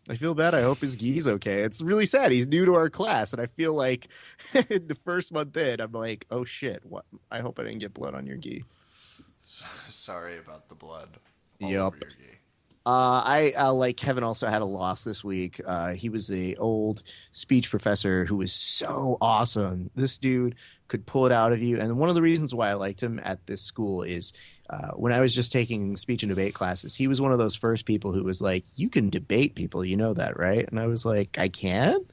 I feel bad. I hope his gi's okay. It's really sad. He's new to our class, and I feel like the first month in, I'm like, oh shit, what? I hope I didn't get blood on your gi. Sorry about the blood all Yep. over your gi. I like Kevin also had a loss this week. He was a old speech professor who was so awesome. This dude could pull it out of you. And one of the reasons why I liked him at this school is when I was just taking speech and debate classes, he was one of those first people who was like, you can debate people, you know that, right? And I was like, I can?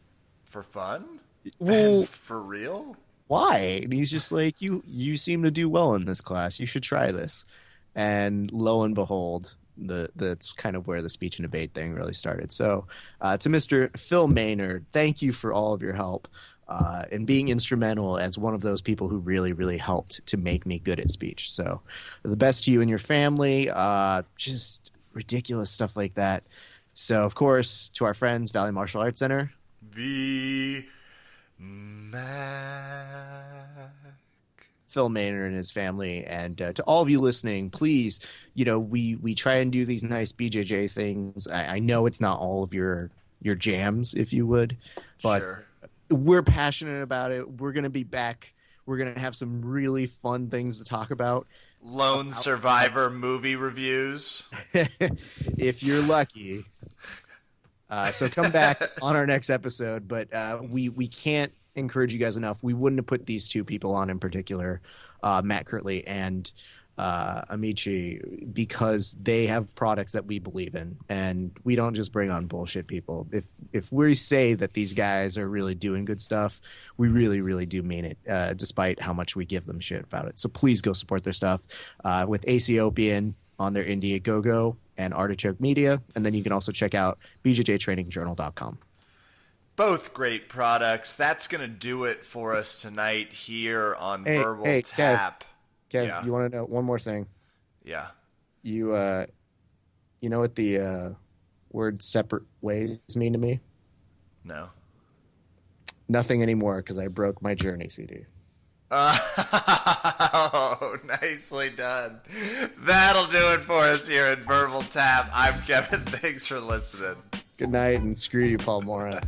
For fun? Well, And for real? why? And he's just like, you seem to do well in this class. You should try this. And lo and behold, that's kind of where the speech and debate thing really started. So to Mr. Phil Maynard, thank you for all of your help and being instrumental as one of those people who really, really helped to make me good at speech. So the best to you and your family, just ridiculous stuff like that. So, of course, to our friends, Valley Martial Arts Center. Phil Maynard and his family, and to all of you listening, please, we try and do these nice BJJ things. I know it's not all of your jams, if you would, but Sure. We're passionate about it. We're going to be back. We're going to have some really fun things to talk about. Lone Survivor movie reviews. If you're lucky. So come back on our next episode, but we can't encourage you guys enough. We wouldn't have put these two people on in particular, Matt Kirtley and Amechi, because they have products that we believe in, and we don't just bring on bullshit people. If we say that these guys are really doing good stuff, we really, really do mean it, despite how much we give them shit about it. So please go support their stuff with Aciopian on their Indiegogo and Artichoke Media, and then you can also check out bjjtrainingjournal.com. Both great products. That's going to do it for us tonight here on Verbal Kev. Tap. Kev, Yeah. you want to know one more thing? Yeah. You know what the word separate ways mean to me? No. Nothing anymore, because I broke my Journey CD. Oh, nicely done. That'll do it for us here at Verbal Tap. I'm Kevin. Thanks for listening. Good night, and screw you, Paul Moran.